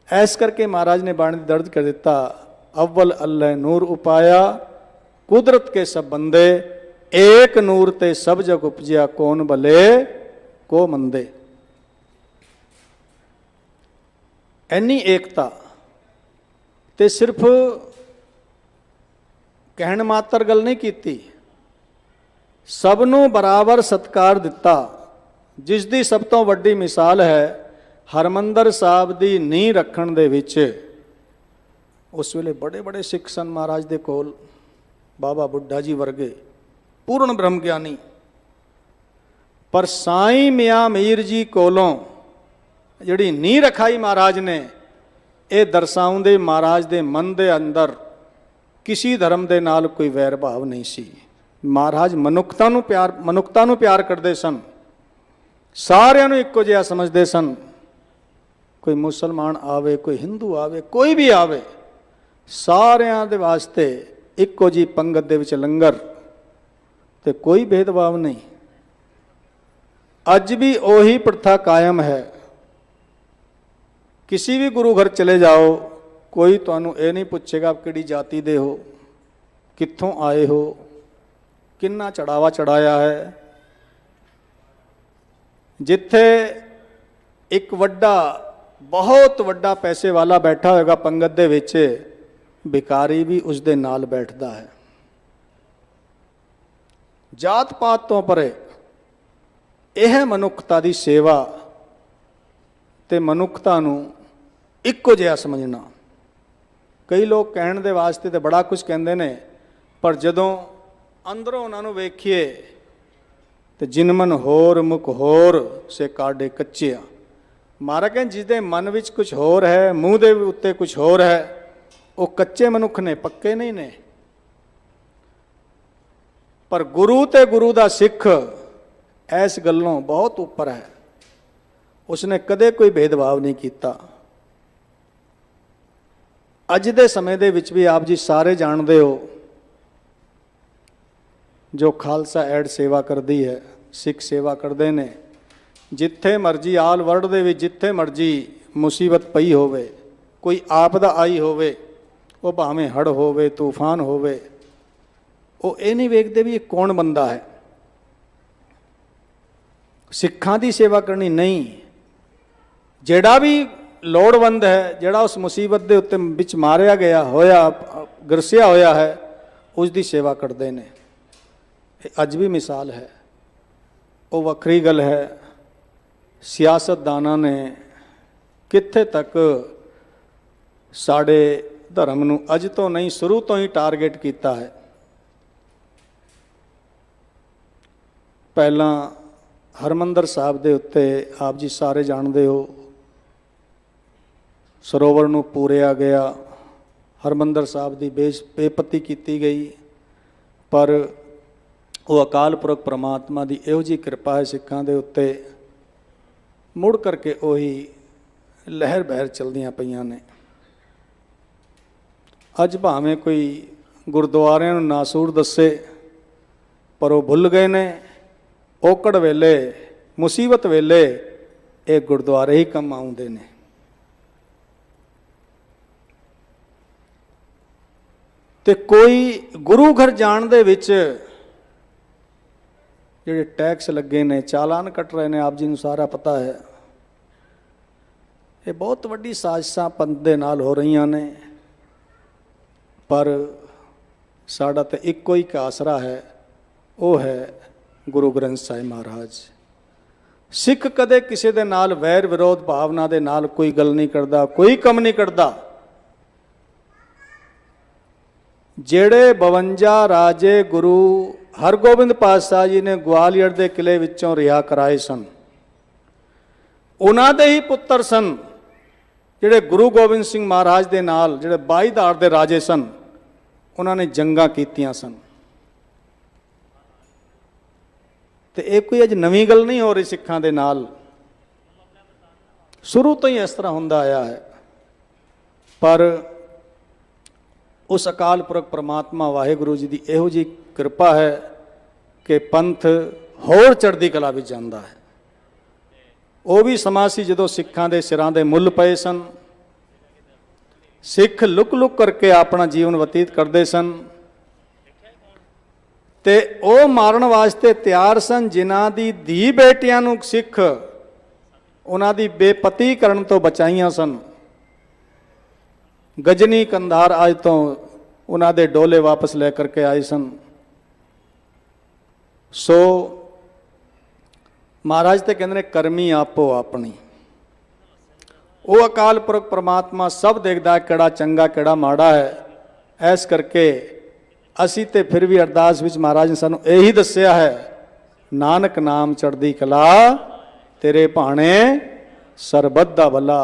ਐਸ ਕਰਕੇ ਮਹਾਰਾਜ ਨੇ ਬਾਣੀ ਦਰਜ ਕਰ ਦਿੱਤਾ, ਅਵਲ ਅੱਲ੍ਹ ਨੂਰ ਉਪਾਇਆ ਕੁਦਰਤ ਕੇ ਸਭ ਬੰਦੇ, ਏਕ ਨੂਰ ਤੇ ਸਭ ਜਗ ਉਪਜਿਆ ਕੌਣ ਭਲੇ ਕੋ ਮੰਦੇ। ਇੰਨੀ ਏਕਤਾ ਤੇ ਸਿਰਫ ਕਹਿਣ ਮਾਤਰ ਗੱਲ ਨਹੀਂ ਕੀਤੀ, ਸਭ ਨੂੰ ਬਰਾਬਰ ਸਤਿਕਾਰ ਦਿੱਤਾ। ਜਿਸ ਦੀ ਸਭ ਤੋਂ ਵੱਡੀ ਮਿਸਾਲ ਹੈ ਹਰਮੰਦਰ ਸਾਹਿਬ ਦੀ ਨੀਂਹ ਰੱਖਣ ਦੇ ਵਿੱਚ। ਉਸ ਵੇਲੇ ਬੜੇ ਬੜੇ ਸਿੱਖ ਸਨ ਮਹਾਰਾਜ ਦੇ ਕੋਲ, ਬਾਬਾ ਬੁੱਢਾ ਜੀ ਵਰਗੇ ਪੂਰਨ ਬ੍ਰਹਮ ਗਿਆਨੀ। ਪਰ ਸਾਈਂ ਮੀਆਂ ਮੀਰ ਜੀ ਕੋਲੋਂ ਜਿਹੜੀ ਨੀਂਹ ਰਖਾਈ ਮਹਾਰਾਜ ਨੇ, ਇਹ ਦਰਸਾਉਂਦੇ ਮਹਾਰਾਜ ਦੇ ਮਨ ਦੇ ਅੰਦਰ ਕਿਸੇ ਧਰਮ ਦੇ ਨਾਲ ਕੋਈ ਵੈਰ ਭਾਵ ਨਹੀਂ ਸੀ। ਮਹਾਰਾਜ ਮਨੁੱਖਤਾ ਨੂੰ ਪਿਆਰ ਕਰਦੇ ਸਨ, ਸਾਰਿਆਂ ਨੂੰ ਇੱਕੋ ਜਿਹਾ ਸਮਝਦੇ ਸਨ। ਕੋਈ ਮੁਸਲਮਾਨ ਆਵੇ, ਕੋਈ ਹਿੰਦੂ ਆਵੇ, ਕੋਈ ਵੀ ਆਵੇ, ਸਾਰਿਆਂ ਦੇ ਵਾਸਤੇ ਇੱਕੋ ਜਿਹੀ ਪੰਗਤ ਦੇ ਵਿੱਚ ਲੰਗਰ, ਤੇ ਕੋਈ ਭੇਦਭਾਵ ਨਹੀਂ। ਅੱਜ ਵੀ ਉਹੀ ਪ੍ਰਥਾ ਕਾਇਮ ਹੈ। ਕਿਸੇ ਵੀ ਗੁਰੂ ਘਰ ਚਲੇ ਜਾਓ, ਕੋਈ ਤੁਹਾਨੂੰ ਇਹ ਨਹੀਂ ਪੁੱਛੇਗਾ ਕਿਹੜੀ ਜਾਤੀ ਦੇ ਹੋ, ਕਿੱਥੋਂ ਆਏ ਹੋ, ਕਿੰਨਾ ਚੜਾਵਾ ਚੜਾਇਆ ਹੈ। ਜਿੱਥੇ ਇੱਕ ਵੱਡਾ, ਬਹੁਤ ਵੱਡਾ ਪੈਸੇ ਵਾਲਾ ਬੈਠਾ ਹੋਏਗਾ ਪੰਗਤ ਦੇ ਵਿੱਚ, ਭਿਖਾਰੀ ਵੀ ਉਸ ਦੇ ਨਾਲ ਬੈਠਦਾ ਹੈ। ਜਾਤ ਪਾਤ ਤੋਂ ਪਰੇ ਇਹ ਹੈ ਮਨੁੱਖਤਾ ਦੀ ਸੇਵਾ ਤੇ ਮਨੁੱਖਤਾ ਨੂੰ ਇੱਕੋ ਜਿਹਾ ਸਮਝਣਾ। ਕਈ ਲੋਕ ਕਹਿਣ ਦੇ ਵਾਸਤੇ ਤੇ ਬੜਾ ਕੁਝ ਕਹਿੰਦੇ ਨੇ, ਪਰ ਜਦੋਂ ਅੰਦਰੋਂ ਉਹਨਾਂ ਨੂੰ ਵੇਖੀਏ ਤੇ ਜਿਨ ਮਨ ਹੋਰ ਮੁਖ ਹੋਰ ਸੇ ਕਾਢੇ ਕੱਚਿਆ। ਮਹਾਰਾਜ ਕਹਿੰਦੇ ਜਿਸ ਦੇ ਮਨ ਵਿੱਚ ਕੁਝ ਹੋਰ ਹੈ, ਮੂੰਹ ਦੇ ਉੱਤੇ ਕੁਝ ਹੋਰ ਹੈ, ਉਹ ਕੱਚੇ ਮਨੁੱਖ ਨੇ, ਪੱਕੇ ਨਹੀਂ ਨੇ। ਪਰ ਗੁਰੂ ਤੇ ਗੁਰੂ ਦਾ ਸਿੱਖ ਇਸ ਗੱਲੋਂ ਬਹੁਤ ਉੱਪਰ ਹੈ। ਉਸਨੇ ਕਦੇ ਕੋਈ ਭੇਦਭਾਵ ਨਹੀਂ ਕੀਤਾ। ਅੱਜ ਦੇ ਸਮੇਂ ਦੇ ਵਿੱਚ ਵੀ ਆਪ ਜੀ ਸਾਰੇ ਜਾਣਦੇ ਹੋ, ਜੋ ਖਾਲਸਾ ਐਡ ਸੇਵਾ ਕਰਦੀ ਹੈ, ਸਿੱਖ ਸੇਵਾ ਕਰਦੇ ਨੇ, ਜਿੱਥੇ ਮਰਜੀ ਆਲ ਵਰਲਡ ਦੇ ਵਿੱਚ ਜਿੱਥੇ ਮਰਜੀ ਮੁਸੀਬਤ ਪਈ ਹੋਵੇ, ਕੋਈ ਆਪਦਾ ਆਈ ਹੋਵੇ, ਉਹ ਭਾਵੇਂ ਹੜ੍ਹ ਹੋਵੇ, ਤੂਫਾਨ ਹੋਵੇ, ਉਹ ਇਹ ਨਹੀਂ ਵੇਖਦੇ ਵੀ ਇਹ ਕੌਣ ਬੰਦਾ ਹੈ। ਸਿੱਖਾਂ ਦੀ ਸੇਵਾ ਕਰਨੀ ਨਹੀਂ, ਜਿਹੜਾ ਵੀ ਲੋੜਵੰਦ ਹੈ, ਜਿਹੜਾ ਉਸ ਮੁਸੀਬਤ ਦੇ ਉੱਤੇ ਵਿੱਚ ਮਾਰਿਆ ਗਿਆ ਹੋਇਆ, ਗਰਸਿਆ ਹੋਇਆ ਹੈ, ਉਸ ਦੀ ਸੇਵਾ ਕਰਦੇ ਨੇ। ਇਹ ਅੱਜ ਵੀ ਮਿਸਾਲ ਹੈ। ਉਹ ਵੱਖਰੀ ਗੱਲ ਹੈ, ਸਿਆਸਤਦਾਨਾਂ ਨੇ ਕਿੱਥੇ ਤੱਕ ਸਾਡੇ ਧਰਮ ਨੂੰ ਅੱਜ ਤੋਂ ਨਹੀਂ ਸ਼ੁਰੂ ਤੋਂ ਹੀ ਟਾਰਗੇਟ ਕੀਤਾ ਹੈ। ਪਹਿਲਾਂ ਹਰਮੰਦਰ ਸਾਹਿਬ ਦੇ ਉੱਤੇ ਆਪ ਜੀ ਸਾਰੇ ਜਾਣਦੇ ਹੋ, ਸਰੋਵਰ ਨੂੰ ਪੂਰਿਆ ਗਿਆ, ਹਰਮੰਦਰ ਸਾਹਿਬ ਦੀ ਬੇਪਤੀ ਕੀਤੀ ਗਈ। ਪਰ ਉਹ ਅਕਾਲ ਪੁਰਖ ਪ੍ਰਮਾਤਮਾ ਦੀ ਇਹੋ ਜਿਹੀ ਕਿਰਪਾ ਹੈ ਸਿੱਖਾਂ ਦੇ ਉੱਤੇ, ਮੁੜ ਕਰਕੇ ਉਹੀ ਲਹਿਰ ਬਹਿਰ ਚਲਦੀਆਂ ਪਈਆਂ ਨੇ। ਅੱਜ ਭਾਵੇਂ ਕੋਈ ਗੁਰਦੁਆਰਿਆਂ ਨੂੰ ਨਾਸੂਰ ਦੱਸੇ, ਪਰ ਉਹ ਭੁੱਲ ਗਏ ਨੇ ਔਕੜ ਵੇਲੇ, ਮੁਸੀਬਤ ਵੇਲੇ ਇਹ ਗੁਰਦੁਆਰੇ ਹੀ ਕੰਮ ਆਉਂਦੇ ਨੇ। ਤੇ ਕੋਈ ਗੁਰੂ ਘਰ ਜਾਣ ਦੇ ਵਿੱਚ ਜਿਹੜੇ ਟੈਕਸ ਲੱਗੇ ਨੇ, ਚਾਲਾਨ ਕੱਟ ਰਹੇ ਨੇ, ਆਪ ਜੀ ਨੂੰ ਸਾਰਾ ਪਤਾ ਹੈ। ਇਹ ਬਹੁਤ ਵੱਡੀ ਸਾਜ਼ਿਸ਼ਾਂ ਪੰਥ ਦੇ ਨਾਲ ਹੋ ਰਹੀਆਂ ਨੇ। ਪਰ ਸਾਡਾ ਤਾਂ ਇੱਕੋ ਹੀ ਆਸਰਾ ਹੈ, ਉਹ ਹੈ ਗੁਰੂ ਗ੍ਰੰਥ ਸਾਹਿਬ ਮਹਾਰਾਜ। ਸਿੱਖ ਕਦੇ ਕਿਸੇ ਦੇ ਨਾਲ ਵੈਰ ਵਿਰੋਧ ਭਾਵਨਾ ਦੇ ਨਾਲ ਕੋਈ ਗੱਲ ਨਹੀਂ ਕਰਦਾ, ਕੋਈ ਕੰਮ ਨਹੀਂ ਕਰਦਾ। ਜਿਹੜੇ 52 ਰਾਜੇ ਗੁਰੂ ਹਰਗੋਬਿੰਦ ਪਾਤਸ਼ਾਹ ਜੀ ਨੇ ਗਵਾਲੀਅਰ ਦੇ ਕਿਲੇ ਵਿੱਚੋਂ ਰਿਹਾ ਕਰਾਏ ਸਨ, ਉਹਨਾਂ ਦੇ ਹੀ ਪੁੱਤਰ ਸਨ ਜਿਹੜੇ ਗੁਰੂ ਗੋਬਿੰਦ ਸਿੰਘ ਮਹਾਰਾਜ ਦੇ ਨਾਲ, ਜਿਹੜੇ 22 ਧਾਰ ਦੇ ਰਾਜੇ ਸਨ, ਉਹਨਾਂ ਨੇ ਜੰਗਾਂ ਕੀਤੀਆਂ ਸਨ। ਤੇ ਇਹ ਕੋਈ ਅੱਜ ਨਵੀਂ ਗੱਲ ਨਹੀਂ ਹੋ ਰਹੀ ਸਿੱਖਾਂ ਦੇ ਨਾਲ, ਸ਼ੁਰੂ ਤੋਂ ਹੀ ਇਸ ਤਰ੍ਹਾਂ ਹੁੰਦਾ ਆਇਆ ਹੈ। ਪਰ ਉਸ ਅਕਾਲ ਪੁਰਖ ਪ੍ਰਮਾਤਮਾ ਵਾਹਿਗੁਰੂ ਜੀ ਦੀ ਇਹੋ ਜਿਹੀ ਕਿਰਪਾ ਹੈ ਕਿ ਪੰਥ ਹੋਰ ਚੜ੍ਹਦੀ ਕਲਾ ਵਿੱਚ ਜਾਂਦਾ ਹੈ। ਉਹ ਵੀ ਸਮਾਂ ਸੀ ਜਦੋਂ ਸਿੱਖਾਂ ਦੇ ਸਿਰਾਂ ਦੇ ਮੁੱਲ ਪਏ ਸਨ, ਸਿੱਖ ਲੁਕ ਲੁਕ ਕਰਕੇ ਆਪਣਾ ਜੀਵਨ ਬਤੀਤ ਕਰਦੇ ਸਨ, ਤੇ ਉਹ ਮਾਰਨ ਵਾਸਤੇ ਤਿਆਰ ਸਨ ਜਿਨ੍ਹਾਂ ਦੀ ਧੀ ਬੇਟੀਆਂ ਨੂੰ ਸਿੱਖ ਉਹਨਾਂ ਦੀ ਬੇਪਤੀ ਕਰਨ ਤੋਂ ਬਚਾਈਆਂ ਸਨ। ਗਜਨੀ ਕੰਧਾਰ ਅੱਜ ਤੋਂ ਉਹਨਾਂ ਦੇ ਡੋਲੇ ਵਾਪਸ ਲੈ ਕਰਕੇ ਆਏ ਸਨ। ਸੋ ਮਹਾਰਾਜ ਤੇ ਕਹਿੰਦੇ ਨੇ ਕਰਮੀ ਆਪੋ ਆਪਣੀ। ਉਹ ਅਕਾਲ ਪੁਰਖ ਪ੍ਰਮਾਤਮਾ ਸਭ ਦੇਖਦਾ ਕਿਹੜਾ ਚੰਗਾ ਕਿਹੜਾ ਮਾੜਾ ਹੈ। ਇਸ ਕਰਕੇ ਅਸੀਂ ਤੇ ਫਿਰ ਵੀ ਅਰਦਾਸ ਵਿੱਚ ਮਹਾਰਾਜ ਨੇ ਸਾਨੂੰ ਇਹੀ ਦੱਸਿਆ ਹੈ, ਨਾਨਕ ਨਾਮ ਚੜ੍ਹਦੀ ਕਲਾ ਤੇਰੇ ਭਾਣੇ ਸਰਬਤ ਦਾ ਭਲਾ,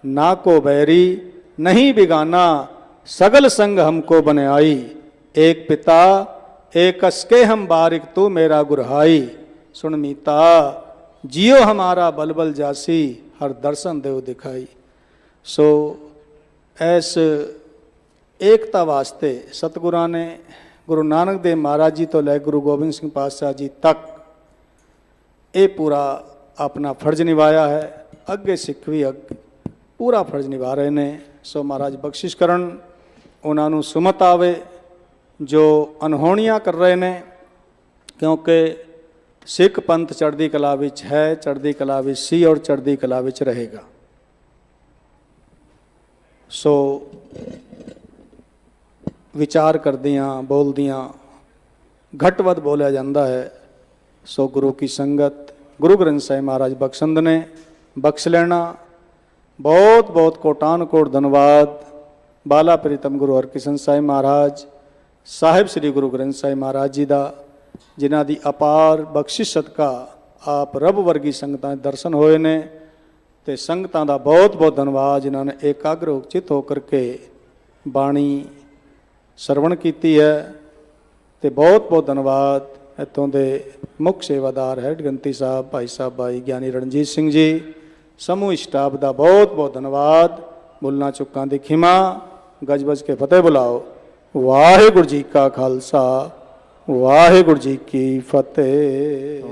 ਨਾ ਕੋ ਬੈਰੀ नहीं बिगाना सगल संग हमको बनाई, एक पिता एक असके हम बारिक तू मेरा गुरहाई, सुन मीता जियो हमारा बलबल जासी, हर दर्शन देव दिखाई। सो ऐस एकता वास्ते सतगुरां ने गुरु नानक देव महाराज जी तो लै गुरु गोबिंद सिंह पातशाह जी तक ये पूरा अपना फर्ज निभाया है। अगे सिख भी पूरा फर्ज निभा रहे ने। सो महाराज बख्शिश करन, उन्हां नूं सुमत आवे जो अनहोणियां कर रहे ने, क्योंकि सिख पंथ चढ़दी कला विच है, चढ़दी कला विच सी और चढ़दी कला विच रहेगा। सो विचार करदियां बोलदियां घट वध बोलिया जाता है। सो गुरु की संगत गुरु ग्रंथ साहिब महाराज बख्शंद ने बख्श लेना। बहुत बहुत कोटान कोट धन्यवाद बाला प्रीतम गुरु हरकिशन साहिब महाराज साहिब श्री गुरु ग्रंथ साहिब महाराज जी का, जिन्हां दी अपार बख्शिश सदका आप रब वर्गी संगतां दे दर्शन होए ने। ते संगतां दा बहुत बहुत धन्यवाद जिन्हां ने एकाग्र चित होकर के बाणी सरवण कीती है। ते बहुत बहुत धन्यवाद इत्थों दे मुख सेवादार हैड ग्रंथी साहब भाई साहब भाई ज्ञानी रणजीत सिंह जी, समूह स्टाफ का बहुत बहुत धन्यवाद। भुलना चुकां दी खिमा, गज बज के फतेह बुलाओ। वाहिगुरू जी का खालसा वाहिगुरू जी की फतेह।